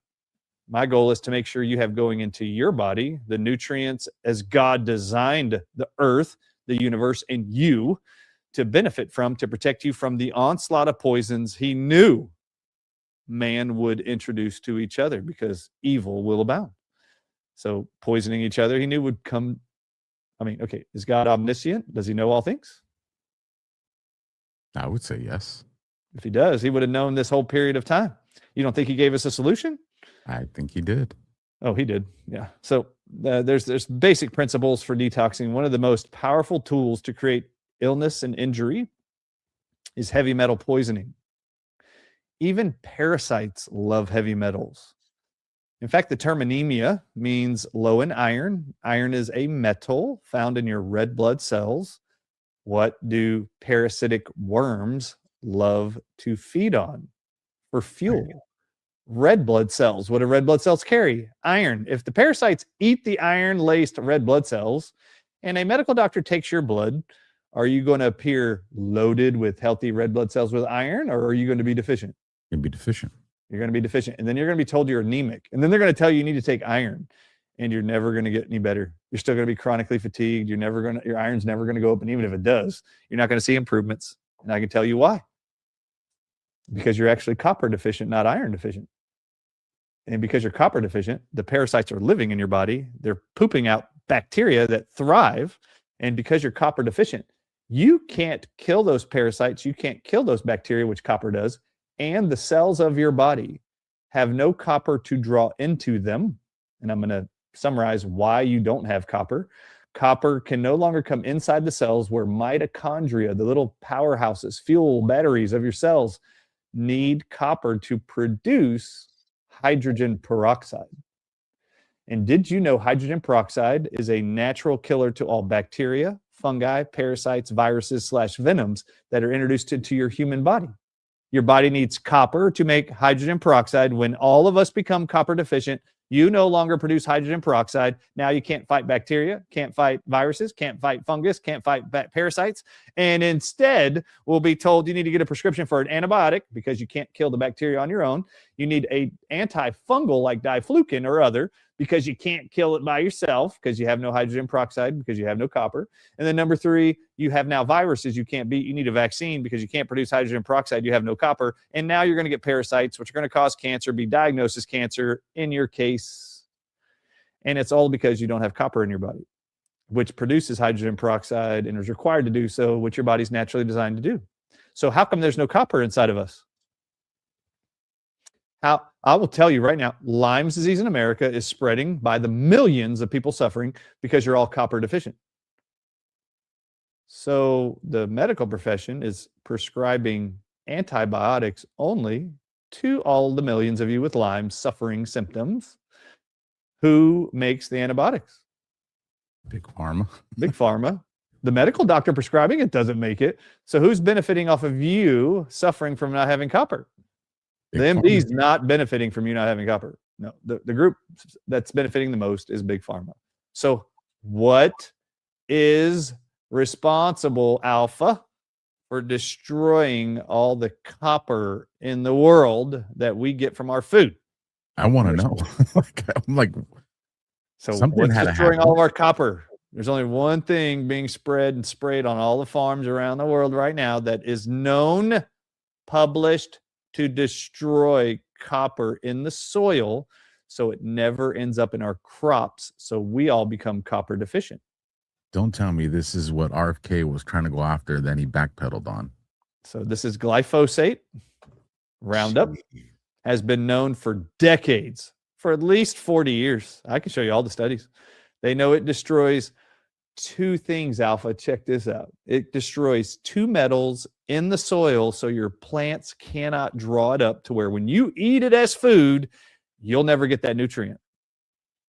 S3: My goal is to make sure you have going into your body the nutrients as God designed the earth, the universe, and you to benefit from, to protect you from the onslaught of poisons he knew man would introduce to each other because evil will abound. So poisoning each other, he knew would come. I mean, okay, is God omniscient? Does he know all things?
S2: I would say yes.
S3: If he does, he would have known this whole period of time. You don't think he gave us a solution?
S2: I think he did.
S3: Oh, he did. Yeah. So there's basic principles for detoxing. One of the most powerful tools to create illness and injury is heavy metal poisoning. Even parasites love heavy metals. In fact, the term anemia means low in iron. Iron is a metal found in your red blood cells. What do parasitic worms love to feed on for fuel? Red blood cells. What do red blood cells carry? Iron. If the parasites eat the iron-laced red blood cells and a medical doctor takes your blood, are you going to appear loaded with healthy red blood cells with iron, or are you going to be deficient?
S2: You'd be deficient.
S3: You're going to be deficient. And then you're going to be told you're anemic. And then they're going to tell you need to take iron. And you're never going to get any better. You're still going to be chronically fatigued. Your iron's never going to go up. And even if it does, you're not going to see improvements. And I can tell you why. Because you're actually copper deficient, not iron deficient. And because you're copper deficient, the parasites are living in your body. They're pooping out bacteria that thrive. And because you're copper deficient, you can't kill those parasites. You can't kill those bacteria, which copper does. And the cells of your body have no copper to draw into them. And I'm going to summarize why you don't have copper. Copper can no longer come inside the cells where mitochondria, the little powerhouses, fuel batteries of your cells, need copper to produce hydrogen peroxide. And did you know hydrogen peroxide is a natural killer to all bacteria, fungi, parasites, viruses / venoms that are introduced into your human body? Your body needs copper to make hydrogen peroxide. When all of us become copper deficient, you no longer produce hydrogen peroxide. Now you can't fight bacteria, can't fight viruses, can't fight fungus, can't fight parasites. And instead, we'll be told you need to get a prescription for an antibiotic because you can't kill the bacteria on your own. You need a antifungal like diflucan or other because you can't kill it by yourself because you have no hydrogen peroxide because you have no copper. And then number 3, you have now viruses you can't beat. You need a vaccine because you can't produce hydrogen peroxide. You have no copper. And now you're going to get parasites, which are going to cause cancer, be diagnosed as cancer in your case. And it's all because you don't have copper in your body, which produces hydrogen peroxide and is required to do so, which your body's naturally designed to do. So how come there's no copper inside of us? I will tell you right now, Lyme's disease in America is spreading by the millions of people suffering because you're all copper deficient. So the medical profession is prescribing antibiotics only to all the millions of you with Lyme suffering symptoms. Who makes the antibiotics?
S2: Big Pharma.
S3: Big Pharma. The medical doctor prescribing it doesn't make it. So who's benefiting off of you suffering from not having copper?
S2: Big
S3: The MD's
S2: Pharma.
S3: not benefiting from you not having copper. No, the group that's benefiting the most is Big Pharma. So what is responsible, Alpha, for destroying all the copper in the world that we get from our food?
S2: I want to know. I'm like,
S3: so
S2: something
S3: what's
S2: had to
S3: destroying
S2: happen.
S3: all of our copper? There's only one thing being spread and sprayed on all the farms around the world right now that is known, published, to destroy copper in the soil so it never ends up in our crops, so we all become copper deficient.
S2: Don't tell me this is what RFK was trying to go after, then he backpedaled on.
S3: So this is glyphosate. Roundup has been known for decades, for at least 40 years. I can show you all the studies. They know it destroys two things, Alpha. Check this out. It destroys two metals in the soil so your plants cannot draw it up to where when you eat it as food, you'll never get that nutrient.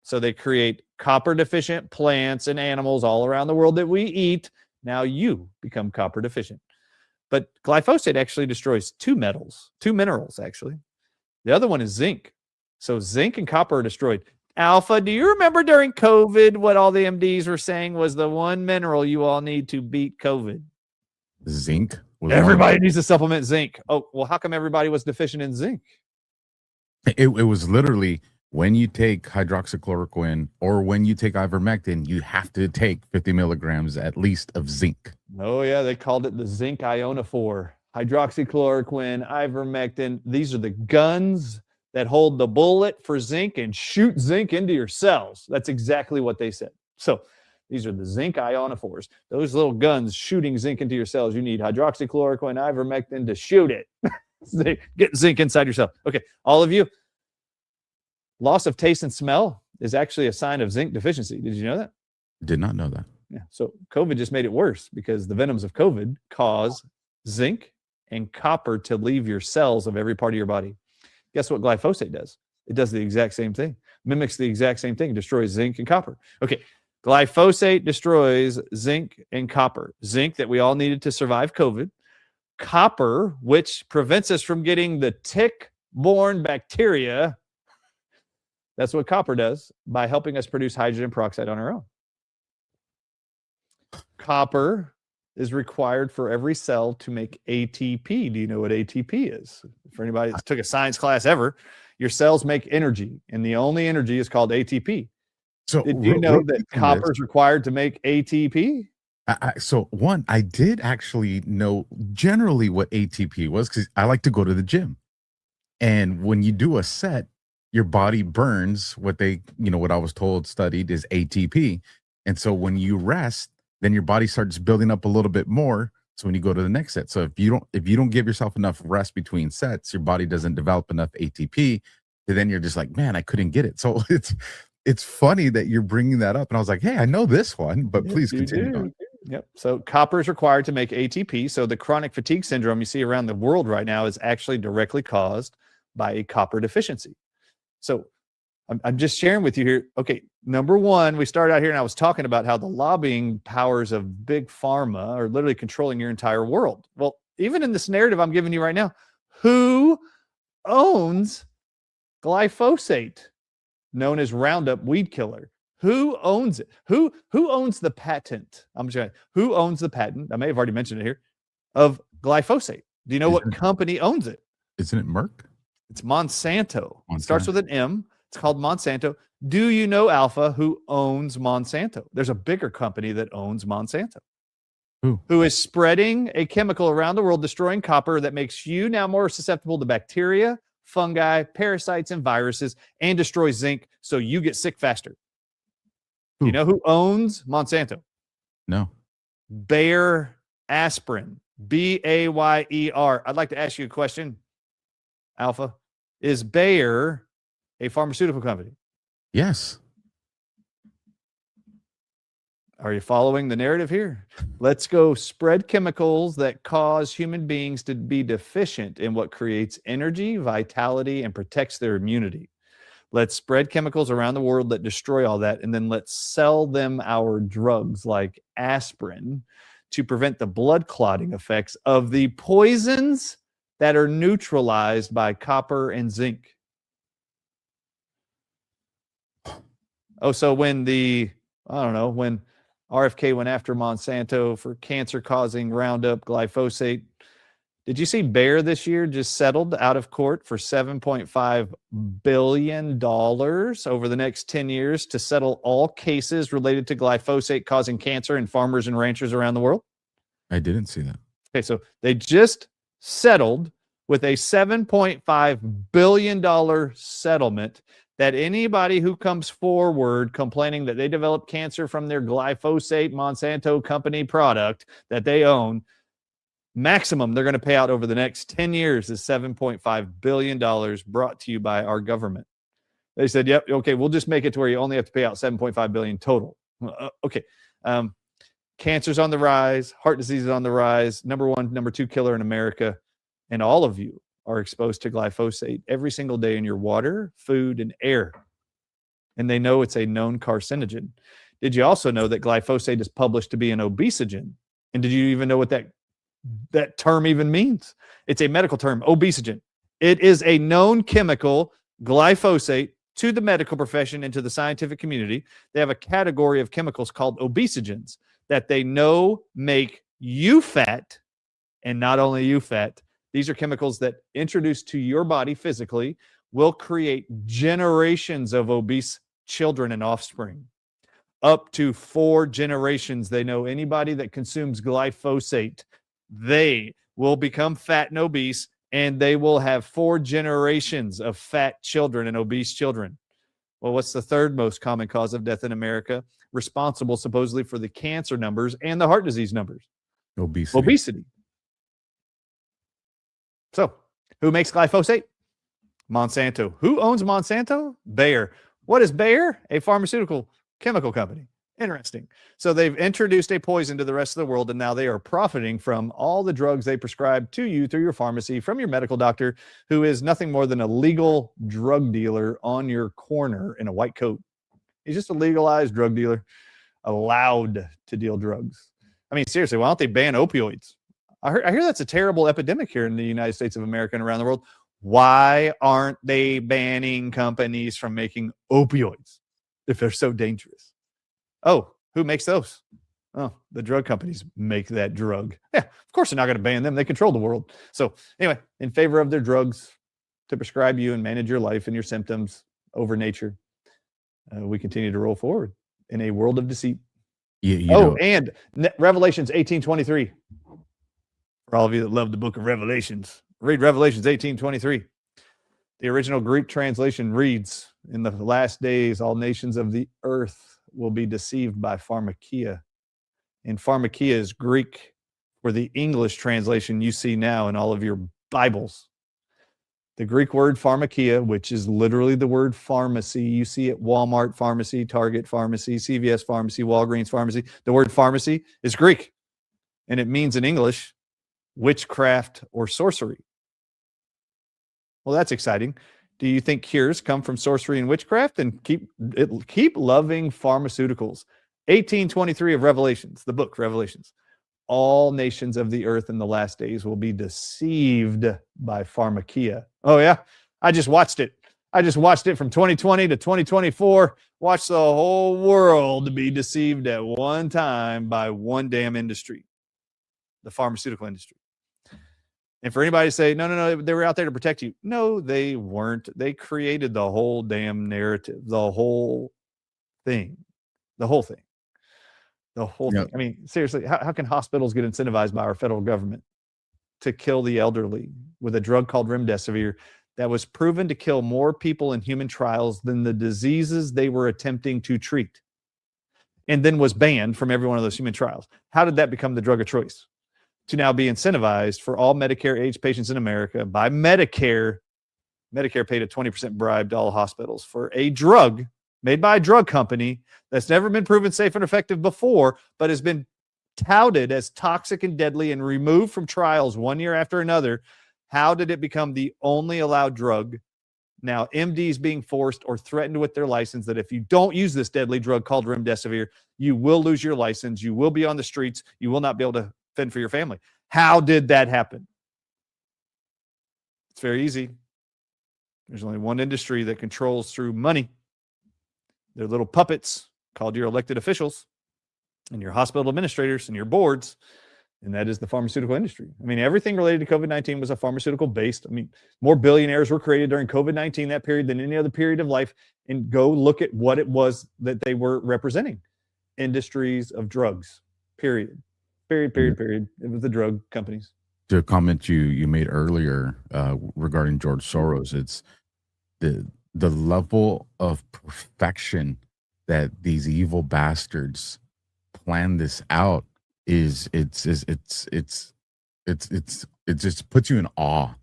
S3: So they create copper deficient plants and animals all around the world that we eat. Now you become copper deficient. But glyphosate actually destroys two minerals, actually. The other one is zinc. So zinc and copper are destroyed. Alpha, do you remember during COVID what all the MDs were saying was the one mineral you all need to beat COVID?
S2: Zinc.
S3: Everybody needs to supplement zinc. Oh, well, how come everybody was deficient in zinc?
S2: It was literally when you take hydroxychloroquine or when you take ivermectin, you have to take 50 milligrams at least of zinc.
S3: Oh, yeah. They called it the zinc ionophore. Hydroxychloroquine, ivermectin. These are the guns that hold the bullet for zinc and shoot zinc into your cells. That's exactly what they said. So these are the zinc ionophores. Those little guns shooting zinc into your cells. You need hydroxychloroquine, ivermectin to shoot it. Get zinc inside your cell. Okay, all of you, loss of taste and smell is actually a sign of zinc deficiency. Did you know that?
S2: Did not know that.
S3: Yeah. So COVID just made it worse because the venoms of COVID cause zinc and copper to leave your cells of every part of your body. Guess what glyphosate does? It does the exact same thing, mimics the exact same thing, destroys zinc and copper. Okay, glyphosate destroys zinc and copper. Zinc that we all needed to survive COVID. Copper, which prevents us from getting the tick-borne bacteria. That's what copper does by helping us produce hydrogen peroxide on our own. Copper is required for every cell to make ATP. Do you know what ATP is? For anybody that took a science class ever, your cells make energy, and the only energy is called ATP.
S2: So
S3: did you know that copper is required to make ATP?
S2: So one, I did actually know generally what ATP was because I like to go to the gym. And when you do a set, your body burns what what I was told studied is ATP. And so when you rest, then your body starts building up a little bit more. So when you go to the next set, so if you don't give yourself enough rest between sets, your body doesn't develop enough ATP. And then you're just like, man, I couldn't get it. So it's funny that you're bringing that up. And I was like, hey, I know this one, but please continue on.
S3: Yep. So copper is required to make ATP. So the chronic fatigue syndrome you see around the world right now is actually directly caused by a copper deficiency. So I'm just sharing with you here. Okay, number one, we started out here and I was talking about how the lobbying powers of Big Pharma are literally controlling your entire world. Well, even in this narrative I'm giving you right now, who owns glyphosate, known as Roundup weed killer? Who owns it? Who owns the patent? Who owns the patent? I may have already mentioned it here of glyphosate. Do you know what company owns it?
S2: Isn't it Merck?
S3: It's Monsanto. It starts with an M. It's called Monsanto. Do you know, Alpha, who owns Monsanto? There's a bigger company that owns Monsanto. Who is spreading a chemical around the world, destroying copper that makes you now more susceptible to bacteria, fungi, parasites, and viruses, and destroys zinc so you get sick faster. Do you know who owns Monsanto?
S2: No.
S3: Bayer Aspirin. Bayer. I'd like to ask you a question, Alpha. Is Bayer a pharmaceutical company?
S2: Yes.
S3: Are you following the narrative here? Let's go spread chemicals that cause human beings to be deficient in what creates energy, vitality, and protects their immunity. Let's spread chemicals around the world that destroy all that, and then let's sell them our drugs like aspirin to prevent the blood clotting effects of the poisons that are neutralized by copper and zinc. Oh, so when when RFK went after Monsanto for cancer-causing Roundup glyphosate, did you see Bayer this year just settled out of court for $7.5 billion over the next 10 years to settle all cases related to glyphosate causing cancer in farmers and ranchers around the world?
S2: I didn't see that.
S3: Okay, so they just settled with a $7.5 billion settlement that anybody who comes forward complaining that they developed cancer from their glyphosate Monsanto company product that they own, maximum they're going to pay out over the next 10 years is $7.5 billion brought to you by our government. They said, yep, okay, we'll just make it to where you only have to pay out $7.5 billion total. Okay. Cancer's on the rise, heart disease is on the rise, number 1, number 2 killer in America, and all of you are exposed to glyphosate every single day in your water, food, and air. And they know it's a known carcinogen. Did you also know that glyphosate is published to be an obesogen? And did you even know what that term even means? It's a medical term, obesogen. It is a known chemical, glyphosate, to the medical profession and to the scientific community. They have a category of chemicals called obesogens that they know make you fat, and not only you fat. These are chemicals that introduced to your body physically will create generations of obese children and offspring. Up to 4 generations. They know anybody that consumes glyphosate, they will become fat and obese, and they will have 4 generations of fat children and obese children. Well, what's the third most common cause of death in America? Responsible supposedly for the cancer numbers and the heart disease numbers. Obesity. So, who makes glyphosate? Monsanto. Who owns Monsanto? Bayer. What is Bayer? A pharmaceutical chemical company. Interesting. So they've introduced a poison to the rest of the world, and now they are profiting from all the drugs they prescribe to you through your pharmacy from your medical doctor, who is nothing more than a legal drug dealer on your corner in a white coat. He's just a legalized drug dealer, allowed to deal drugs. I mean, seriously, why don't they ban opioids? I hear that's a terrible epidemic here in the United States of America and around the world. Why aren't they banning companies from making opioids if they're so dangerous? Oh, who makes those? Oh, the drug companies make that drug. Yeah, of course they're not going to ban them. They control the world. So anyway, in favor of their drugs to prescribe you and manage your life and your symptoms over nature, we continue to roll forward in a world of deceit. And Revelations 18:23. For all of you that love the book of Revelations, read Revelations 18:23. The original Greek translation reads, in the last days, all nations of the earth will be deceived by pharmakia. And pharmakia is Greek for the English translation you see now in all of your Bibles. The Greek word pharmakia, which is literally the word pharmacy, you see at Walmart pharmacy, Target pharmacy, CVS pharmacy, Walgreens pharmacy. The word pharmacy is Greek, and it means in English witchcraft or sorcery. Well, that's exciting. Do you think cures come from sorcery and witchcraft? And keep loving pharmaceuticals. 18:23 of Revelations, the book Revelations. All nations of the earth in the last days will be deceived by pharmakia. Oh yeah, I just watched it. From 2020 to 2024. Watch the whole world be deceived at one time by one damn industry, the pharmaceutical industry. And for anybody to say, no, they were out there to protect you. No, they weren't. They created the whole damn narrative, the whole thing. Yep. Thing. I mean, seriously, how can hospitals get incentivized by our federal government to kill the elderly with a drug called remdesivir that was proven to kill more people in human trials than the diseases they were attempting to treat, and then was banned from every one of those human trials? How did that become the drug of choice? To now be incentivized for all Medicare-age patients in America by Medicare. Medicare paid a 20% bribe to all hospitals for a drug made by a drug company that's never been proven safe and effective before, but has been touted as toxic and deadly and removed from trials one year after another. How did it become the only allowed drug? Now, MDs being forced or threatened with their license that if you don't use this deadly drug called remdesivir, you will lose your license. You will be on the streets. You will not be able to fend for your family. How did that happen? It's very easy. There's only one industry that controls through money. They're little puppets called your elected officials and your hospital administrators and your boards, and that is the pharmaceutical industry. I mean, everything related to COVID-19 was a pharmaceutical based. I mean, more billionaires were created during COVID-19, that period, than any other period of life. And go look at what it was that they were representing. Industries of drugs, period. Period. It was the drug companies.
S2: The comment you made earlier regarding George Soros, it's the level of perfection that these evil bastards plan this out is it just puts you in awe.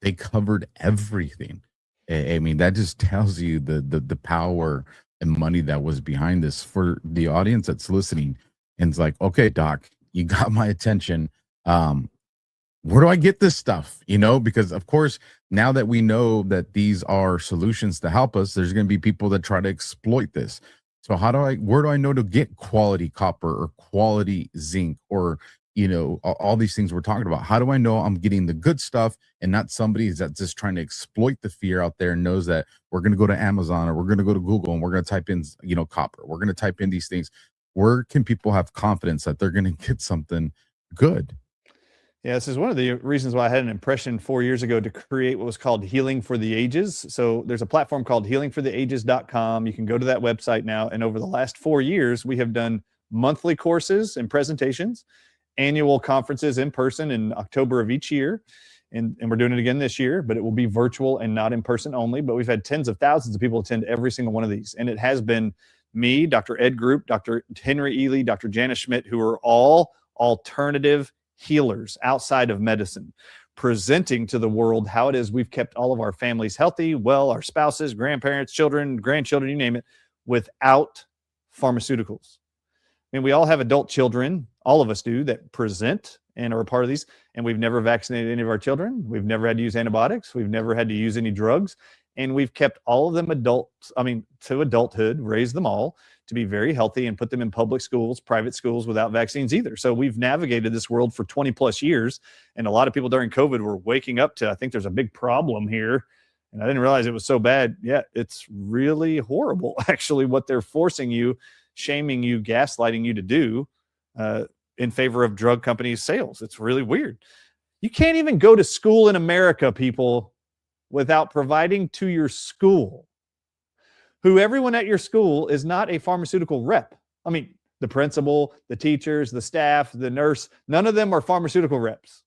S2: They covered everything. I mean, that just tells you the power and money that was behind this. For the audience that's listening, and it's like, okay, doc, you got my attention. Where do I get this stuff? You know, because of course, now that we know that these are solutions to help us, there's going to be people that try to exploit this. So where do I know to get quality copper or quality zinc or, you know, all these things we're talking about? How do I know I'm getting the good stuff and not somebody that's just trying to exploit the fear out there and knows that we're going to go to Amazon or we're going to go to Google and we're going to type in, you know, copper. We're going to type in these things. Where can people have confidence that they're going to get something good?
S3: Yeah, this is one of the reasons why I had an impression 4 years ago to create what was called Healing for the Ages. So there's a platform called healingfortheages.com. You can go to that website now. And over the last 4 years, we have done monthly courses and presentations, annual conferences in person in October of each year. And we're doing it again this year, but it will be virtual and not in person only. But we've had tens of thousands of people attend every single one of these. And it has been me, Dr. Ed Group, Dr. Henry Ely, Dr. Janice Schmidt, who are all alternative healers outside of medicine, presenting to the world how it is we've kept all of our families healthy, well, our spouses, grandparents, children, grandchildren, you name it, without pharmaceuticals. I mean, we all have adult children, all of us do, that present and are a part of these, and we've never vaccinated any of our children. We've never had to use antibiotics. We've never had to use any drugs, and we've kept all of them to adulthood, raised them all to be very healthy and put them in public schools, private schools without vaccines either. So we've navigated this world for 20 plus years. And a lot of people during COVID were waking up to, I think there's a big problem here. And I didn't realize it was so bad. Yeah, it's really horrible, actually, what they're forcing you, shaming you, gaslighting you to do in favor of drug companies' sales. It's really weird. You can't even go to school in America, people, without providing to your school who everyone at your school is not a pharmaceutical rep. I mean, the principal, the teachers, the staff, the nurse, none of them are pharmaceutical reps.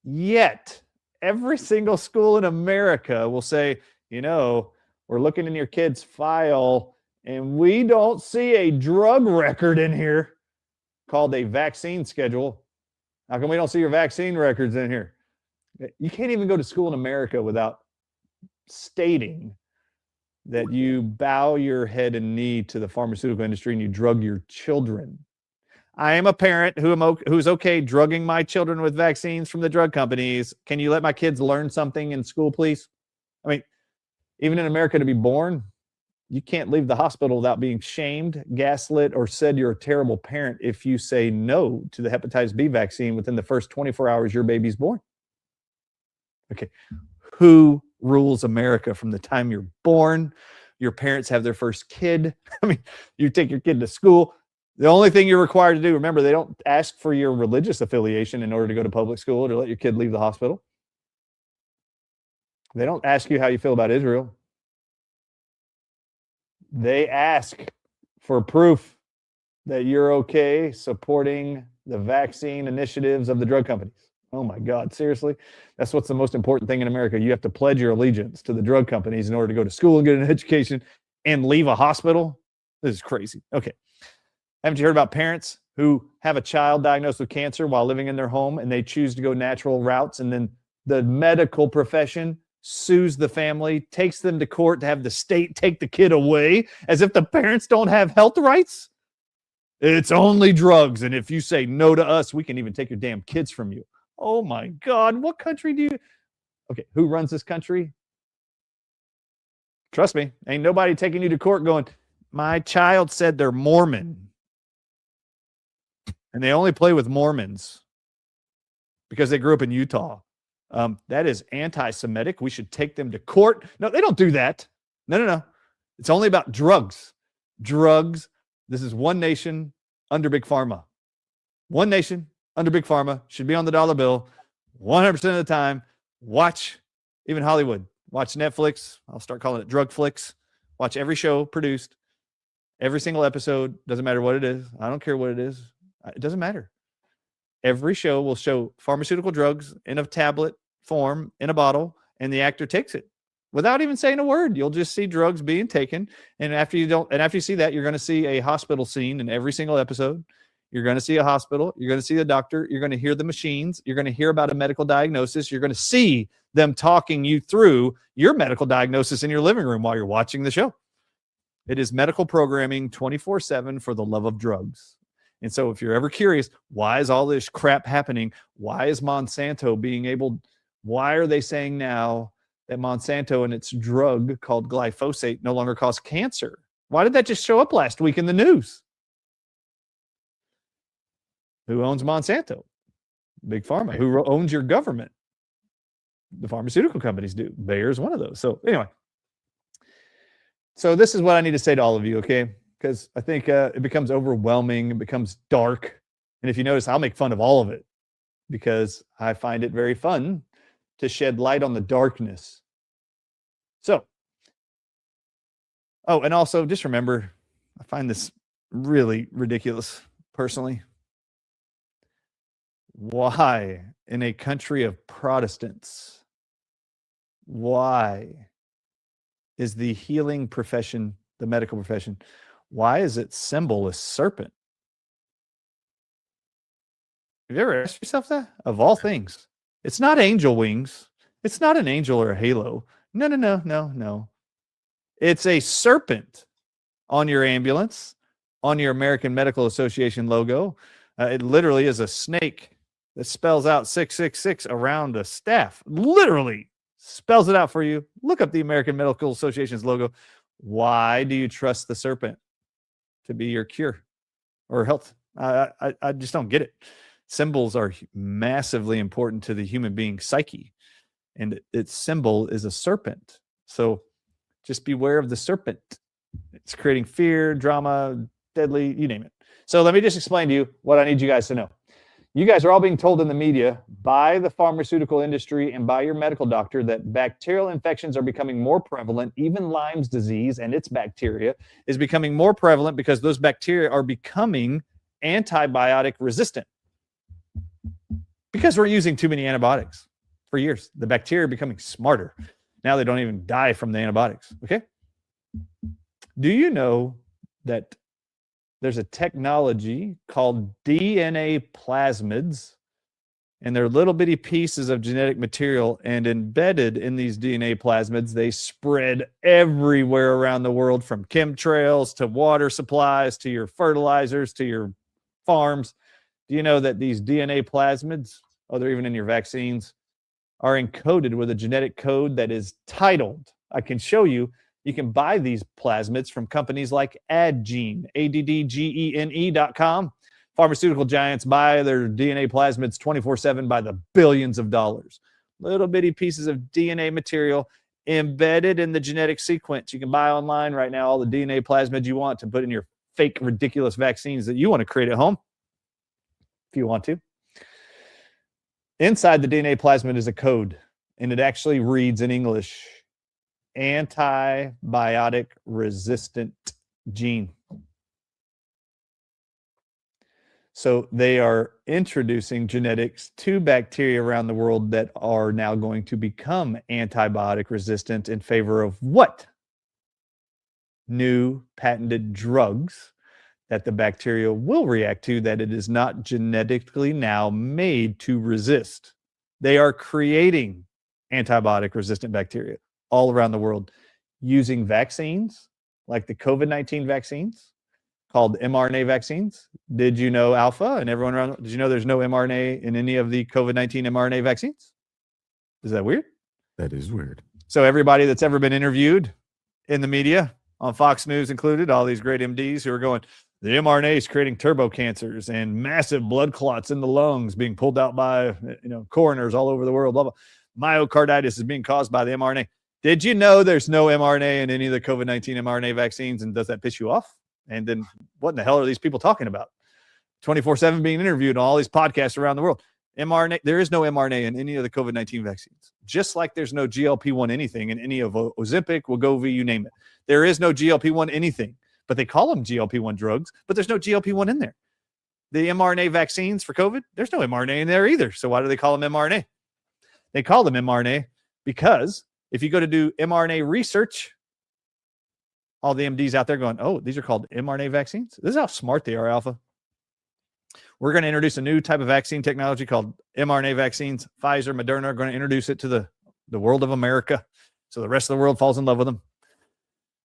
S3: Yet, every single school in America will say, you know, we're looking in your kid's file and we don't see a drug record in here called a vaccine schedule. How come we don't see your vaccine records in here? You can't even go to school in America without stating that you bow your head and knee to the pharmaceutical industry and you drug your children. I am a parent who's okay drugging my children with vaccines from the drug companies. Can you let my kids learn something in school, please? I mean, even in America, to be born, you can't leave the hospital without being shamed, gaslit, or said you're a terrible parent if you say no to the hepatitis B vaccine within the first 24 hours your baby's born. Okay, who rules America from the time you're born? Your parents have their first kid. I mean, you take your kid to school. The only thing you're required to do, remember, they don't ask for your religious affiliation in order to go to public school or to let your kid leave the hospital. They don't ask you how you feel about Israel. They ask for proof that you're okay supporting the vaccine initiatives of the drug companies. Oh my God, seriously? That's what's the most important thing in America. You have to pledge your allegiance to the drug companies in order to go to school and get an education and leave a hospital? This is crazy. Okay. Haven't you heard about parents who have a child diagnosed with cancer while living in their home and they choose to go natural routes, and then the medical profession sues the family, takes them to court to have the state take the kid away, as if the parents don't have health rights. It's only drugs, and if you say no to us, we can even take your damn kids from you. Oh my God, what country do you... Okay, who runs this country? Trust me, ain't nobody taking you to court going, my child said they're Mormon, and they only play with Mormons because they grew up in Utah. That is anti-Semitic. We should take them to court. No, they don't do that. No. It's only about drugs. Drugs. This is one nation under Big Pharma. One nation under Big Pharma should be on the dollar bill 100% of the time. Watch, even Hollywood. Watch Netflix. I'll start calling it drug flicks. Watch every show produced. Every single episode. Doesn't matter what it is. I don't care what it is. It doesn't matter. Every show will show pharmaceutical drugs in a tablet form, in a bottle, and the actor takes it without even saying a word. You'll just see drugs being taken. And after you see that, you're going to see a hospital scene in every single episode. You're going to see a hospital. You're going to see a doctor. You're going to hear the machines. You're going to hear about a medical diagnosis. You're going to see them talking you through your medical diagnosis in your living room while you're watching the show. It is medical programming 24/7 for the love of drugs. And so if you're ever curious, why is all this crap happening? Why is Monsanto why are they saying now that Monsanto and its drug called glyphosate no longer cause cancer? Why did that just show up last week in the news? Who owns Monsanto? Big Pharma. Who owns your government? The pharmaceutical companies do. Bayer's one of those. So anyway, so this is what I need to say to all of you, okay? Because I think it becomes overwhelming. It becomes dark. And if you notice, I'll make fun of all of it because I find it very fun to shed light on the darkness. So, oh, and also just remember, I find this really ridiculous personally. Why, in a country of Protestants, why is the healing profession, the medical profession, why is its symbol a serpent? Have you ever asked yourself that? Of all things, it's not angel wings. It's not an angel or a halo. No. It's a serpent on your ambulance, on your American Medical Association logo. It literally is a snake that spells out 666 around a staff. Literally spells it out for you. Look up the American Medical Association's logo. Why do you trust the serpent to be your cure or health? I just don't get it. Symbols are massively important to the human being psyche, and its symbol is a serpent. So just beware of the serpent. It's creating fear, drama, deadly, you name it. So let me just explain to you what I need you guys to know. You guys are all being told in the media by the pharmaceutical industry and by your medical doctor that bacterial infections are becoming more prevalent. Even Lyme's disease and its bacteria is becoming more prevalent because those bacteria are becoming antibiotic resistant. Because we're using too many antibiotics for years. The bacteria are becoming smarter. Now they don't even die from the antibiotics. Okay? Do you know that there's a technology called DNA plasmids, and they're little bitty pieces of genetic material, and embedded in these DNA plasmids, they spread everywhere around the world, from chemtrails to water supplies to your fertilizers to your farms. Do you know that these DNA plasmids, they're even in your vaccines, are encoded with a genetic code that is titled, I can show you, you can buy these plasmids from companies like Addgene, ADDGENE.com. Pharmaceutical giants buy their DNA plasmids 24/7 by the billions of dollars. Little bitty pieces of DNA material embedded in the genetic sequence. You can buy online right now all the DNA plasmids you want to put in your fake, ridiculous vaccines that you want to create at home, if you want to. Inside the DNA plasmid is a code, and it actually reads in English, antibiotic resistant gene. So they are introducing genetics to bacteria around the world that are now going to become antibiotic resistant in favor of what? New patented drugs that the bacteria will react to that it is not genetically now made to resist. They are creating antibiotic resistant bacteria all around the world using vaccines like the COVID-19 vaccines called mRNA vaccines. Did you know, Alpha and everyone around, did you know there's no mRNA in any of the COVID-19 mRNA vaccines? Is that weird?
S2: That is weird.
S3: So everybody that's ever been interviewed in the media, on Fox News included, all these great MDs who are going, the mRNA is creating turbo cancers and massive blood clots in the lungs being pulled out by coroners all over the world. Blah, blah. Myocarditis is being caused by the mRNA. Did you know there's no mRNA in any of the COVID-19 mRNA vaccines? And does that piss you off? And then what in the hell are these people talking about? 24/7 being interviewed on all these podcasts around the world. mRNA, there is no mRNA in any of the COVID-19 vaccines, just like there's no GLP-1 anything in any of Ozempic, Wegovy, you name it. There is no GLP-1 anything, but they call them GLP-1 drugs, but there's no GLP-1 in there. The mRNA vaccines for COVID, there's no mRNA in there either. So why do they call them mRNA? They call them mRNA because if you go to do mRNA research, all the MDs out there going, oh, these are called mRNA vaccines. This is how smart they are, Alpha. We're going to introduce a new type of vaccine technology called mRNA vaccines. Pfizer, Moderna are going to introduce it to the world of America, so the rest of the world falls in love with them.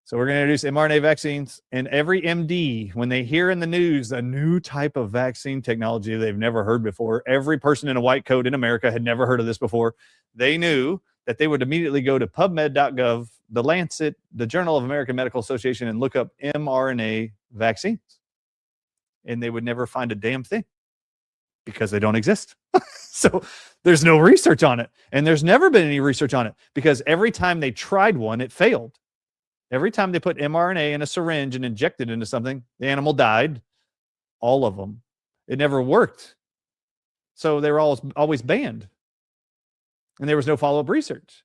S3: So we're going to introduce mRNA vaccines, and every MD, when they hear in the news a new type of vaccine technology they've never heard before, every person in a white coat in America had never heard of this before, they knew that they would immediately go to PubMed.gov, the Lancet, the Journal of American Medical Association, and look up mRNA vaccines. And they would never find a damn thing because they don't exist. So there's no research on it. And there's never been any research on it because every time they tried one, it failed. Every time they put mRNA in a syringe and injected into something, the animal died. All of them. It never worked. So they were always banned. And there was no follow-up research.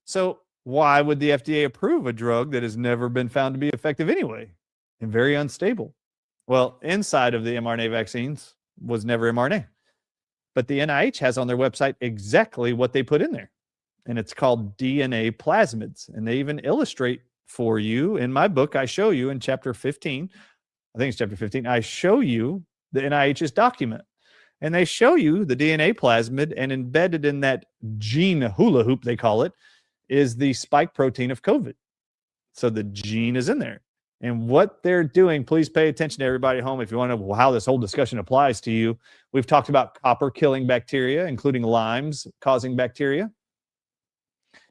S3: So why would the FDA approve a drug that has never been found to be effective anyway and very unstable? Well, inside of the mRNA vaccines was never mRNA. But the NIH has on their website exactly what they put in there. And it's called DNA plasmids. And they even illustrate for you in my book. I show you in chapter 15. I think it's chapter 15. I show you the NIH's document. And they show you the DNA plasmid, and embedded in that gene hula hoop, they call it, is the spike protein of COVID. So the gene is in there. And what they're doing, please pay attention to everybody at home if you want to know how this whole discussion applies to you. We've talked about copper killing bacteria, including limes causing bacteria.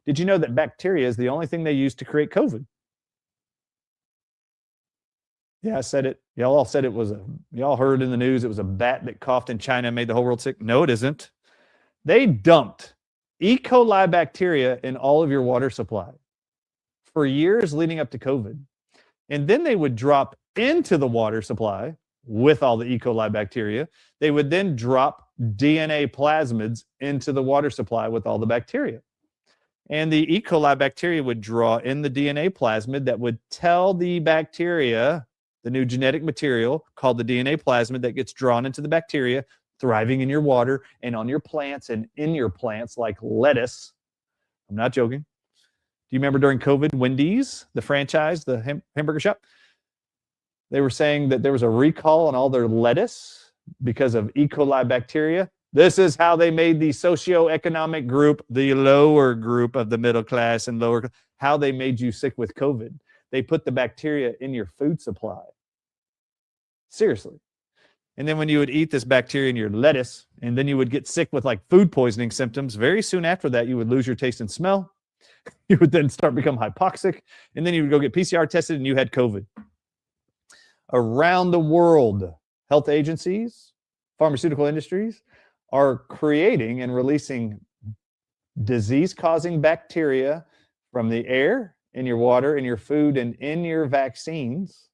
S3: Did you know that bacteria is the only thing they use to create COVID? Yeah, I said it. Y'all all said it was y'all heard in the news it was a bat that coughed in China and made the whole world sick. No, it isn't. They dumped E. coli bacteria in all of your water supply for years leading up to COVID. And then they would drop into the water supply with all the E. coli bacteria. They would then drop DNA plasmids into the water supply with all the bacteria. And the E. coli bacteria would draw in the DNA plasmid that would tell the bacteria, the new genetic material called the DNA plasmid that gets drawn into the bacteria, thriving in your water and on your plants and in your plants like lettuce. I'm not joking. Do you remember during COVID, Wendy's, the franchise, the hamburger shop? They were saying that there was a recall on all their lettuce because of E. coli bacteria. This is how they made the socioeconomic group, the lower group of the middle class and lower, how they made you sick with COVID. They put the bacteria in your food supply. Seriously. And then when you would eat this bacteria in your lettuce, and then you would get sick with like food poisoning symptoms, very soon after that, you would lose your taste and smell. You would then start become hypoxic, and then you would go get PCR tested and you had COVID. Around the world, health agencies, pharmaceutical industries are creating and releasing disease-causing bacteria from the air, in your water, in your food, and in your vaccines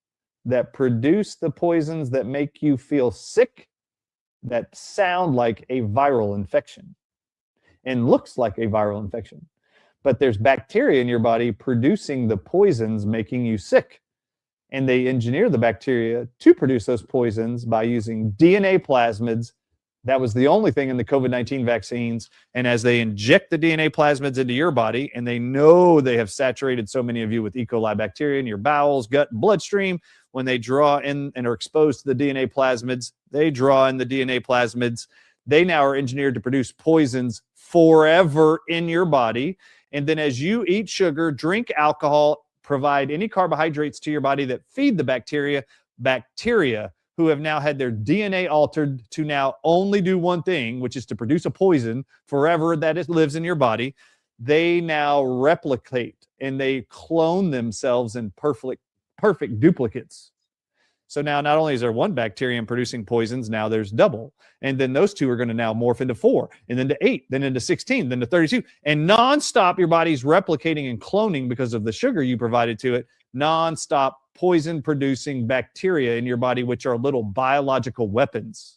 S3: that produce the poisons that make you feel sick, that sound like a viral infection and looks like a viral infection. But there's bacteria in your body producing the poisons making you sick. And they engineer the bacteria to produce those poisons by using DNA plasmids. That was the only thing in the COVID-19 vaccines. And as they inject the DNA plasmids into your body, and they know they have saturated so many of you with E. coli bacteria in your bowels, gut, and bloodstream, when they draw in and are exposed to the DNA plasmids, they draw in the DNA plasmids. They now are engineered to produce poisons forever in your body. And then as you eat sugar, drink alcohol, provide any carbohydrates to your body that feed the bacteria who have now had their DNA altered to now only do one thing, which is to produce a poison forever that it lives in your body. They now replicate and they clone themselves in perfect duplicates. So now not only is there one bacterium producing poisons, now there's double. And then those two are going to now morph into 4, and then to 8, then into 16, then to 32. And nonstop, your body's replicating and cloning because of the sugar you provided to it. Nonstop poison-producing bacteria in your body, which are little biological weapons,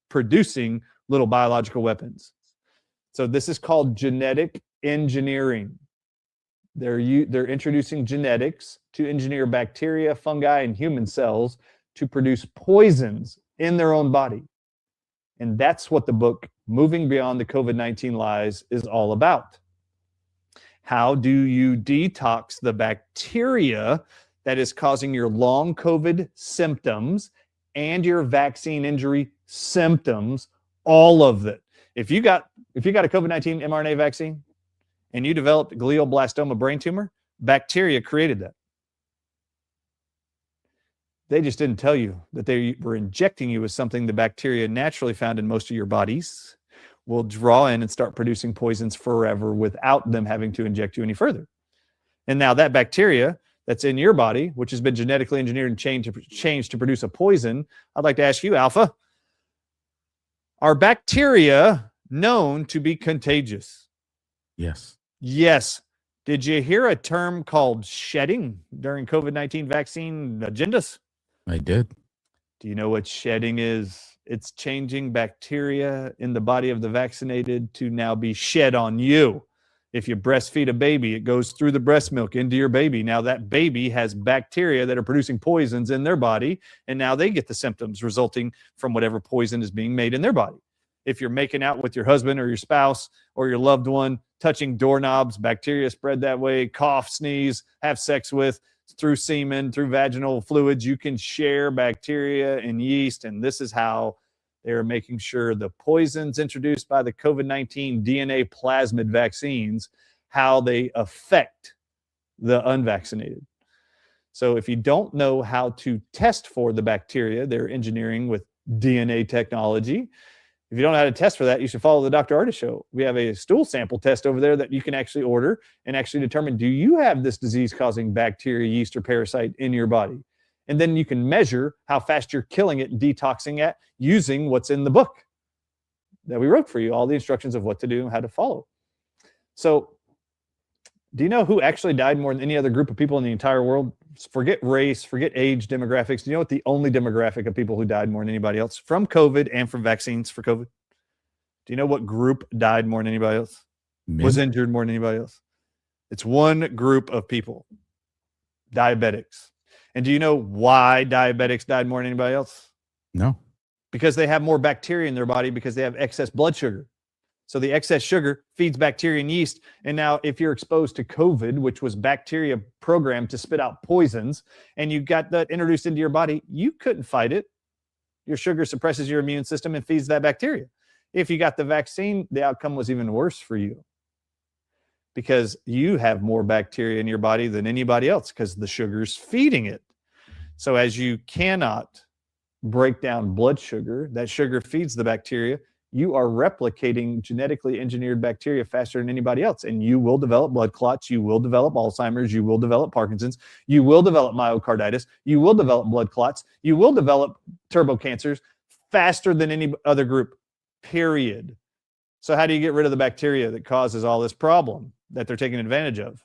S3: producing little biological weapons. So this is called genetic engineering. They're introducing genetics to engineer bacteria, fungi, and human cells to produce poisons in their own body. And that's what the book Moving Beyond the COVID-19 Lies is all about. How do you detox the bacteria that is causing your long COVID symptoms and your vaccine injury symptoms, all of it? If you got a COVID-19 mRNA vaccine and you developed glioblastoma brain tumor, bacteria created that. They just didn't tell you that they were injecting you with something the bacteria naturally found in most of your bodies will draw in and start producing poisons forever without them having to inject you any further. And now that bacteria that's in your body, which has been genetically engineered and changed to produce a poison, I'd like to ask you, Alpha, are bacteria known to be contagious?
S2: Yes.
S3: Yes. Did you hear a term called shedding during COVID-19 vaccine agendas?
S2: I did.
S3: Do you know what shedding is? It's changing bacteria in the body of the vaccinated to now be shed on you. If you breastfeed a baby, it goes through the breast milk into your baby. Now that baby has bacteria that are producing poisons in their body, and now they get the symptoms resulting from whatever poison is being made in their body. If you're making out with your husband or your spouse or your loved one, touching doorknobs, bacteria spread that way, cough, sneeze, have sex with, through semen, through vaginal fluids, you can share bacteria and yeast. And this is how they're making sure the poisons introduced by the COVID-19 DNA plasmid vaccines, how they affect the unvaccinated. So if you don't know how to test for the bacteria they're engineering with DNA technology, if you don't know how to test for that, you should follow the Dr. Ardis Show. We have a stool sample test over there that you can actually order and actually determine, do you have this disease-causing bacteria, yeast, or parasite in your body? And then you can measure how fast you're killing it and detoxing it using what's in the book that we wrote for you, all the instructions of what to do and how to follow. So do you know who actually died more than any other group of people in the entire world? Forget race, forget age, demographics. Do you know what the only demographic of people who died more than anybody else from COVID and from vaccines for COVID? Do you know what group died more than anybody else?
S2: Men?
S3: Was injured more than anybody else? It's one group of people, diabetics. And do you know why diabetics died more than anybody else?
S2: No.
S3: Because they have more bacteria in their body because they have excess blood sugar. So the excess sugar feeds bacteria and yeast. And now if you're exposed to COVID, which was bacteria programmed to spit out poisons, and you got that introduced into your body, you couldn't fight it. Your sugar suppresses your immune system and feeds that bacteria. If you got the vaccine, the outcome was even worse for you because you have more bacteria in your body than anybody else because the sugar's feeding it. So as you cannot break down blood sugar, that sugar feeds the bacteria, you are replicating genetically engineered bacteria faster than anybody else. And you will develop blood clots. You will develop Alzheimer's. You will develop Parkinson's. You will develop myocarditis. You will develop blood clots. You will develop turbo cancers faster than any other group, period. So how do you get rid of the bacteria that causes all this problem that they're taking advantage of?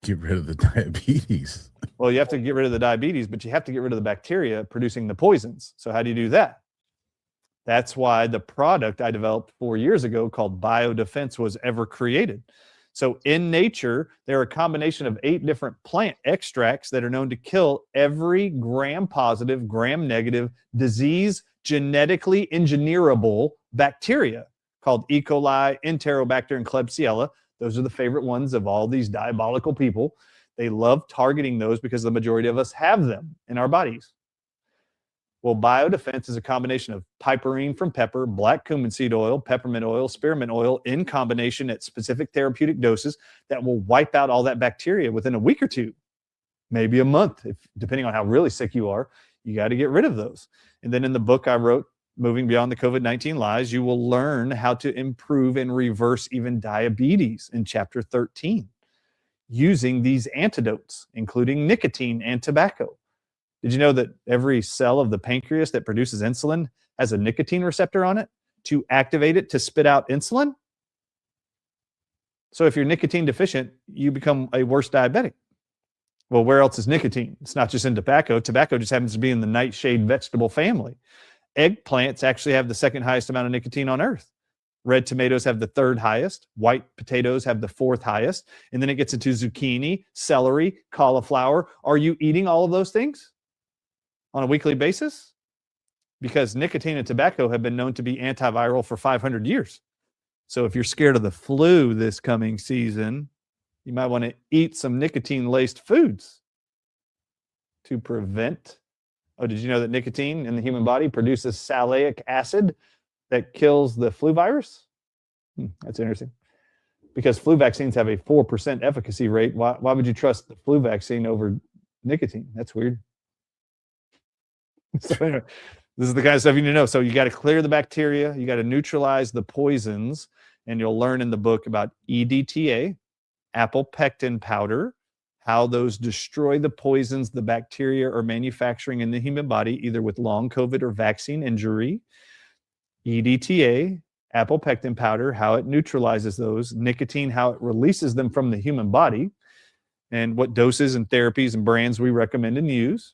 S2: Get rid of the diabetes.
S3: Well, you have to get rid of the diabetes, but you have to get rid of the bacteria producing the poisons. So how do you do that? That's why the product I developed 4 years ago called Biodefense was ever created. So in nature, there are a combination of 8 different plant extracts that are known to kill every gram-positive, gram-negative, disease genetically engineerable bacteria called E. coli, Enterobacter, and Klebsiella. Those are the favorite ones of all these diabolical people. They love targeting those because the majority of us have them in our bodies. Well, biodefense is a combination of piperine from pepper, black cumin seed oil, peppermint oil, spearmint oil in combination at specific therapeutic doses that will wipe out all that bacteria within a week or two, maybe a month, depending on how really sick you are. You got to get rid of those. And then in the book I wrote, Moving Beyond the COVID-19 Lies, you will learn how to improve and reverse even diabetes in chapter 13 using these antidotes, including nicotine and tobacco. Did you know that every cell of the pancreas that produces insulin has a nicotine receptor on it to activate it to spit out insulin? So if you're nicotine deficient, you become a worse diabetic. Well, where else is nicotine? It's not just in tobacco. Tobacco just happens to be in the nightshade vegetable family. Eggplants actually have the second highest amount of nicotine on earth. Red tomatoes have the third highest. White potatoes have the fourth highest. And then it gets into zucchini, celery, cauliflower. Are you eating all of those things on a weekly basis? Because nicotine and tobacco have been known to be antiviral for 500 years. So if you're scared of the flu this coming season, you might want to eat some nicotine-laced foods to prevent. Oh, did you know that nicotine in the human body produces salicylic acid that kills the flu virus? That's interesting. Because flu vaccines have a 4% efficacy rate. Why would you trust the flu vaccine over nicotine? That's weird. So anyway, this is the kind of stuff you need to know. So you got to clear the bacteria. You got to neutralize the poisons. And you'll learn in the book about EDTA, apple pectin powder, how those destroy the poisons the bacteria are manufacturing in the human body, either with long COVID or vaccine injury. EDTA, apple pectin powder, how it neutralizes those, nicotine, how it releases them from the human body, and what doses and therapies and brands we recommend and use.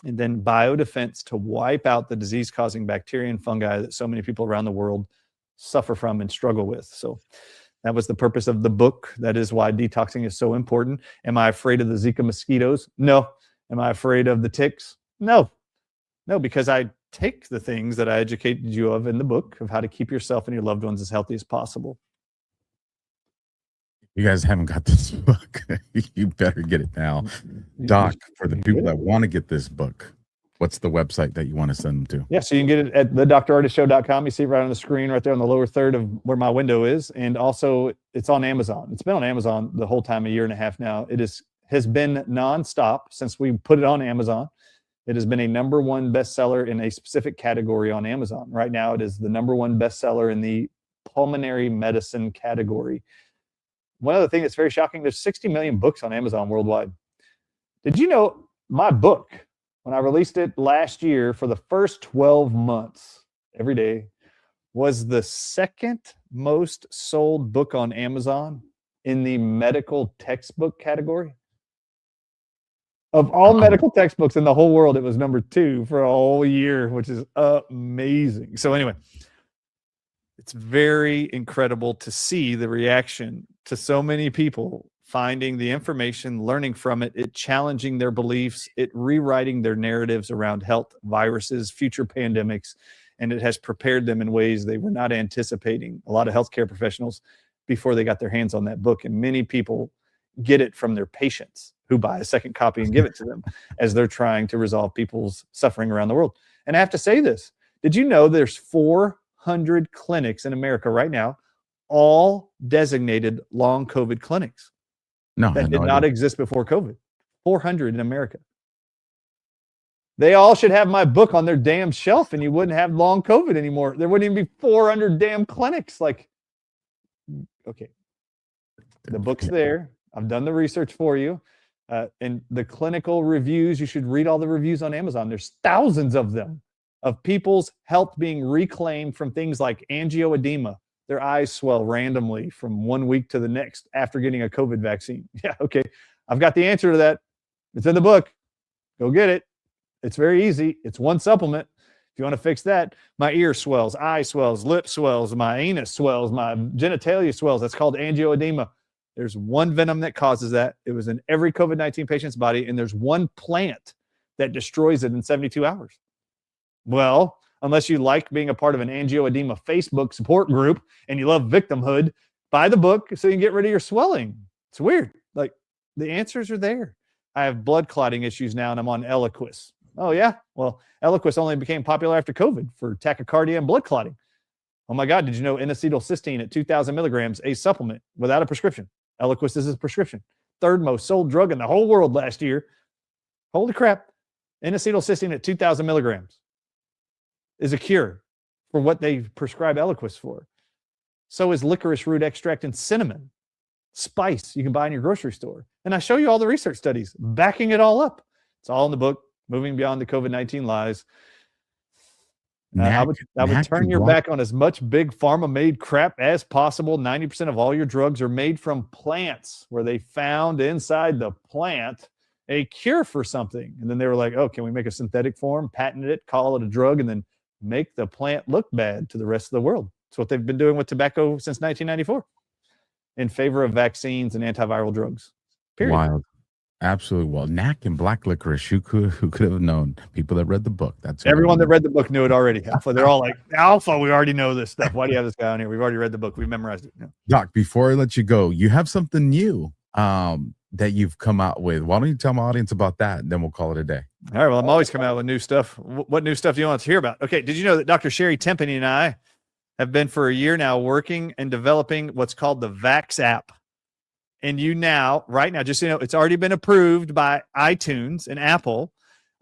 S3: And then biodefense to wipe out the disease-causing bacteria and fungi that so many people around the world suffer from and struggle with. So that was the purpose of the book. That is why detoxing is so important. Am I afraid of the Zika mosquitoes? No. Am I afraid of the ticks? No. No, because I take the things that I educated you of in the book of how to keep yourself and your loved ones as healthy as possible.
S2: You guys haven't got this book. You better get it now. Doc, for the people that want to get this book, what's the website that you want to send them to?
S3: Yeah, so you can get it at thedrardisshow.com. You see it right on the screen right there on the lower third of where my window is. And also it's on Amazon. It's been on Amazon the whole time, a year and a half now. It has been nonstop since we put it on Amazon. It has been a #1 bestseller in a specific category on Amazon. Right now, it is the #1 bestseller in the pulmonary medicine category. One other thing that's very shocking, there's 60 million books on Amazon worldwide. Did you know my book, when I released it last year for the first 12 months, every day, was the second most sold book on Amazon in the medical textbook category? Of all medical textbooks in the whole world, it was #2 for a whole year, which is amazing. So anyway, it's very incredible to see the reaction to so many people finding the information, learning from it, it challenging their beliefs, it rewriting their narratives around health, viruses, future pandemics, and it has prepared them in ways they were not anticipating. A lot of healthcare professionals before they got their hands on that book, and many people get it from their patients who buy a second copy and give it to them as they're trying to resolve people's suffering around the world. And I have to say this, did you know there's 400 clinics in America right now, all designated long COVID clinics?
S2: No,
S3: that did not exist before COVID. 400 in America. They all should have my book on their damn shelf and you wouldn't have long COVID anymore. There wouldn't even be 400 damn clinics. Like, okay, the book's there. I've done the research for you. And the clinical reviews, you should read all the reviews on Amazon. There's thousands of them of people's health being reclaimed from things like angioedema. Their eyes swell randomly from 1 week to the next after getting a COVID vaccine. Yeah, okay. I've got the answer to that. It's in the book. Go get it. It's very easy. It's one supplement. If you want to fix that, my ear swells, eye swells, lip swells, my anus swells, my genitalia swells. That's called angioedema. There's one venom that causes that. It was in every COVID-19 patient's body, and there's one plant that destroys it in 72 hours. Well, unless you like being a part of an angioedema Facebook support group and you love victimhood, buy the book so you can get rid of your swelling. It's weird. Like, the answers are there. I have blood clotting issues now, and I'm on Eliquis. Oh, yeah? Well, Eliquis only became popular after COVID for tachycardia and blood clotting. Oh, my God, did you know N-acetylcysteine at 2,000 milligrams, a supplement without a prescription? Eliquis is a prescription. Third most sold drug in the whole world last year. Holy crap. N-acetylcysteine at 2,000 milligrams is a cure for what they prescribe Eliquis for. So is licorice root extract and cinnamon. Spice you can buy in your grocery store. And I show you all the research studies backing it all up. It's all in the book, Moving Beyond the COVID-19 Lies. I would turn your back on as much big pharma-made crap as possible. 90% of all your drugs are made from plants, where they found inside the plant a cure for something. And then they were like, oh, can we make a synthetic form, patent it, call it a drug, and then make the plant look bad to the rest of the world? That's what they've been doing with tobacco since 1994 in favor of vaccines and antiviral drugs. Period.
S2: Wild. Absolutely wild. NAC and black licorice. Who could have known? People that read the book. That's
S3: everyone that read the book knew it already. Alpha. They're all like, Alpha, we already know this stuff. Why do you have this guy on here? We've already read the book. We've memorized it. Yeah.
S2: Doc, before I let you go, you have something new that you've come out with. Why don't you tell my audience about that? And then we'll call it a day.
S3: All right. Well, I'm always coming out with new stuff. What new stuff do you want to hear about? Okay. Did you know that Dr. Sherry Tempany and I have been for a year now working and developing what's called the Vax app? And you now, right now, just so you know, it's already been approved by iTunes and Apple.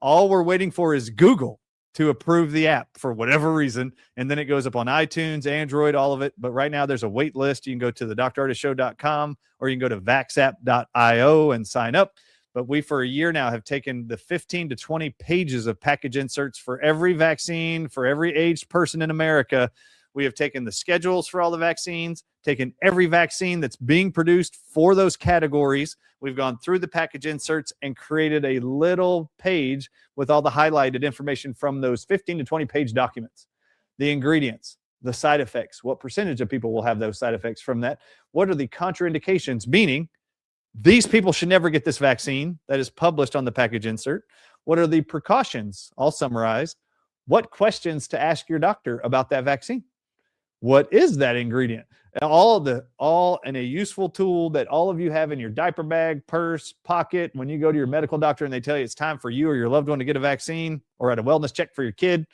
S3: All we're waiting for is Google to approve the app for whatever reason. And then it goes up on iTunes, Android, all of it. But right now there's a wait list. You can go to the drardisshow.com or you can go to vaxapp.io and sign up. But we, for a year now, have taken the 15 to 20 pages of package inserts for every vaccine, for every aged person in America. We have taken the schedules for all the vaccines, taken every vaccine that's being produced for those categories. We've gone through the package inserts and created a little page with all the highlighted information from those 15 to 20 page documents. The ingredients, the side effects, what percentage of people will have those side effects from that? What are the contraindications, meaning these people should never get this vaccine that is published on the package insert? What are the precautions, all summarized? What questions to ask your doctor about that vaccine? What is that ingredient? All in a useful tool that all of you have in your diaper bag, purse, pocket. When you go to your medical doctor and they tell you it's time for you or your loved one to get a vaccine, or at a wellness check for your kid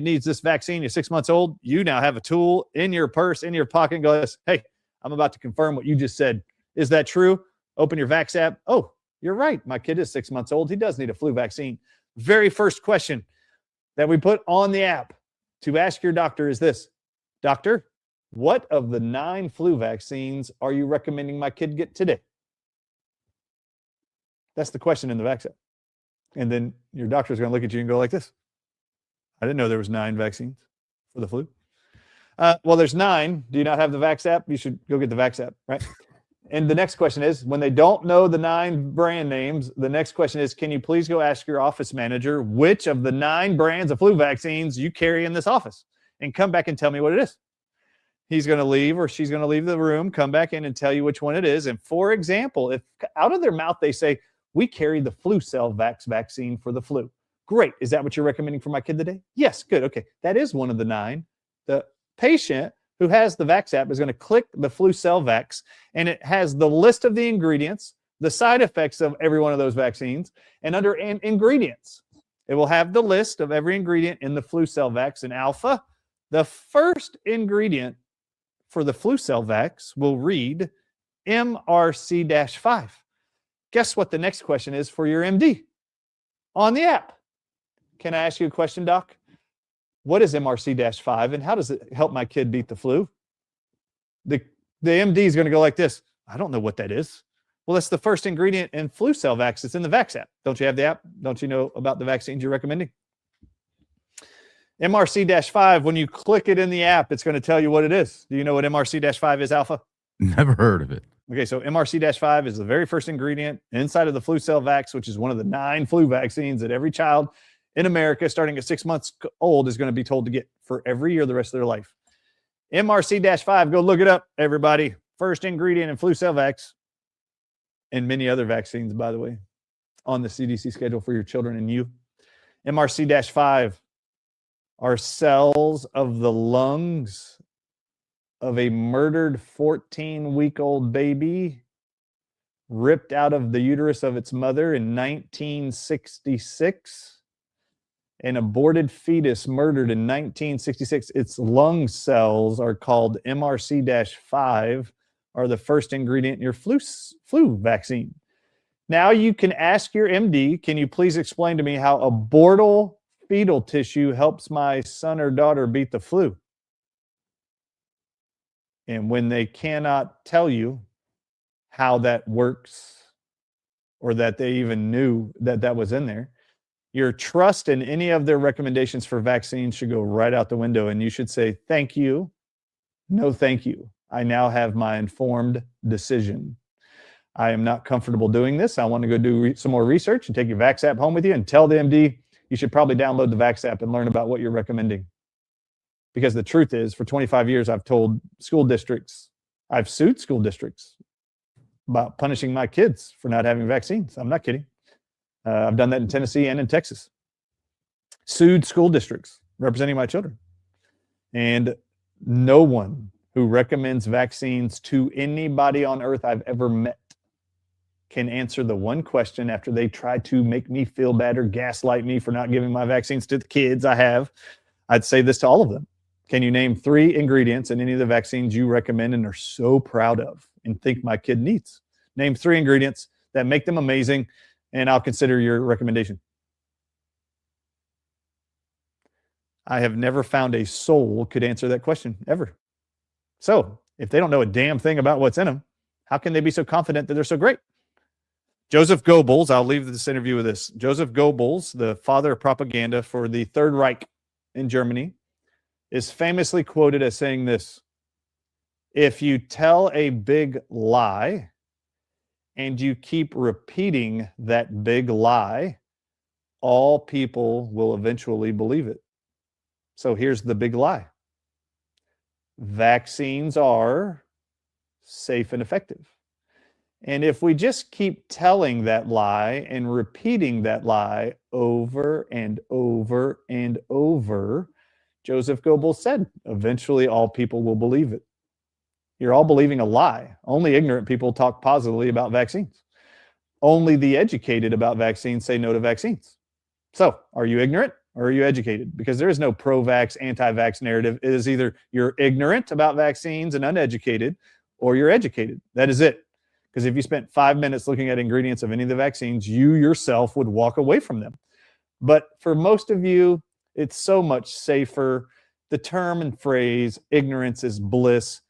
S3: needs this vaccine, you're 6 months old. You now have a tool in your purse, in your pocket, and goes, hey, I'm about to confirm what you just said. Is that true? Open your Vax app. Oh, you're right. My kid is 6 months old. He does need a flu vaccine. Very first question that we put on the app to ask your doctor is this: Doctor, what of the 9 flu vaccines are you recommending my kid get today? That's the question in the Vax app. And then your doctor is going to look at you and go like this: I didn't know there was 9 vaccines for the flu. Well, there's 9. Do you not have the Vax app? You should go get the Vax app, right? And the next question is, when they don't know the 9 brand names, the next question is, can you please go ask your office manager which of the 9 brands of flu vaccines you carry in this office, and come back and tell me what it is. He's going to leave, or she's going to leave the room, come back in and tell you which one it is. And for example, if out of their mouth they say, we carry the flu cell vaccine for the flu. Great. Is that what you're recommending for my kid today? Yes. Good. Okay. That is one of the 9. The patient who has the Vax app is going to click the flu cell vax, and it has the list of the ingredients, the side effects of every one of those vaccines, and under ingredients, it will have the list of every ingredient in the flu cell vax. And Alpha, the first ingredient for the flu cell vax will read MRC-5. Guess what the next question is for your MD on the app? Can I ask you a question, Doc? What is MRC-5 and how does it help my kid beat the flu? The MD is going to go like this: I don't know what that is. Well, that's the first ingredient in flu cell vax. It's in the Vax app. Don't you have the app? Don't you know about the vaccines you're recommending? MRC-5, when you click it in the app, it's going to tell you what it is. Do you know what MRC-5 is, Alpha?
S2: Never heard of it.
S3: Okay, so MRC-5 is the very first ingredient inside of the flu cell vax, which is one of the 9 flu vaccines that every child in America starting at 6 months old is going to be told to get for every year the rest of their life. MRC-5, go look it up, everybody. First ingredient in flu cell vax, and many other vaccines, by the way, on the CDC schedule for your children and you. MRC-5 are cells of the lungs of a murdered 14-week-old baby ripped out of the uterus of its mother in 1966 An aborted fetus murdered in 1966. Its lung cells are called MRC-5, are the first ingredient in your flu vaccine. Now you can ask your MD, can you please explain to me how abortal fetal tissue helps my son or daughter beat the flu? And when they cannot tell you how that works, or that they even knew that that was in there, your trust in any of their recommendations for vaccines should go right out the window, and you should say, thank you, no thank you. I now have my informed decision. I am not comfortable doing this. I want to go do some more research and take your Vax app home with you and tell the MD you should probably download the Vax app and learn about what you're recommending. Because the truth is, for 25 years, I've told school districts, I've sued school districts about punishing my kids for not having vaccines. I'm not kidding. I've done that in Tennessee and in Texas. Sued school districts representing my children. And no one who recommends vaccines to anybody on earth I've ever met can answer the one question after they try to make me feel bad or gaslight me for not giving my vaccines to the kids I have. I'd say this to all of them. Can you name 3 ingredients in any of the vaccines you recommend and are so proud of and think my kid needs? Name 3 ingredients that make them amazing, and I'll consider your recommendation. I have never found a soul could answer that question, ever. So if they don't know a damn thing about what's in them, how can they be so confident that they're so great? Joseph Goebbels, I'll leave this interview with this. Joseph Goebbels, the father of propaganda for the Third Reich in Germany, is famously quoted as saying this: if you tell a big lie and you keep repeating that big lie, all people will eventually believe it. So here's the big lie. Vaccines are safe and effective. And if we just keep telling that lie and repeating that lie over and over and over, Joseph Goebbels said, eventually all people will believe it. You're all believing a lie. Only ignorant people talk positively about vaccines. Only the educated about vaccines say no to vaccines. So are you ignorant or are you educated? Because there is no pro-vax, anti-vax narrative. It is either you're ignorant about vaccines and uneducated, or you're educated. That is it. Because if you spent 5 minutes looking at ingredients of any of the vaccines, you yourself would walk away from them. But for most of you, it's so much safer. The term and phrase, ignorance is bliss.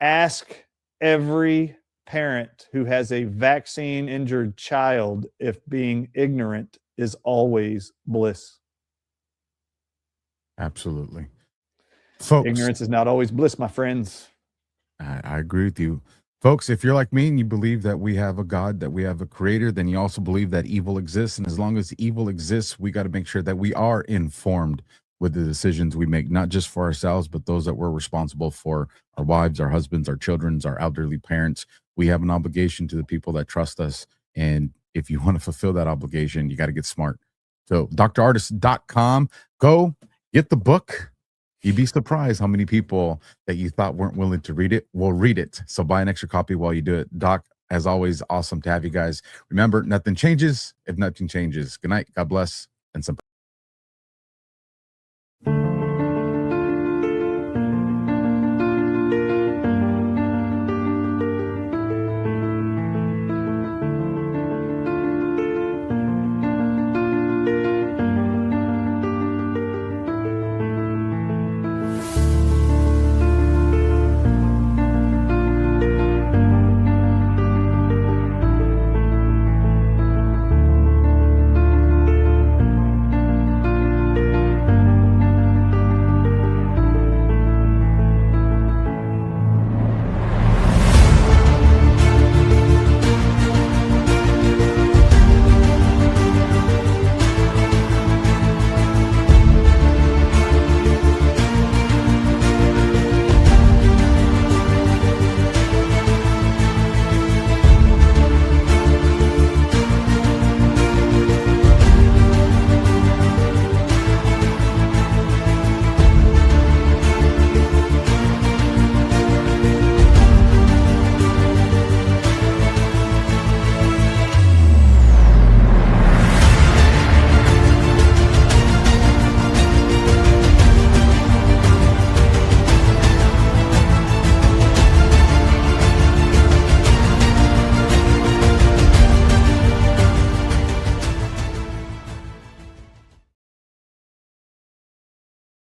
S3: Ask every parent who has a vaccine-injured child if being ignorant is always bliss.
S2: Absolutely. Folks,
S3: ignorance is not always bliss, my friends.
S2: I agree with you. Folks, if you're like me and you believe that we have a God, that we have a creator, then you also believe that evil exists. And as long as evil exists, we got to make sure that we are informed with the decisions we make, not just for ourselves, but those that we're responsible for, our wives, our husbands, our children, our elderly parents. We have an obligation to the people that trust us. And if you want to fulfill that obligation, you got to get smart. So drardis.com, go get the book. You'd be surprised how many people that you thought weren't willing to read it will read it. So buy an extra copy while you do it. Doc, as always, awesome to have you guys. Remember, nothing changes if nothing changes. Good night. God bless. And some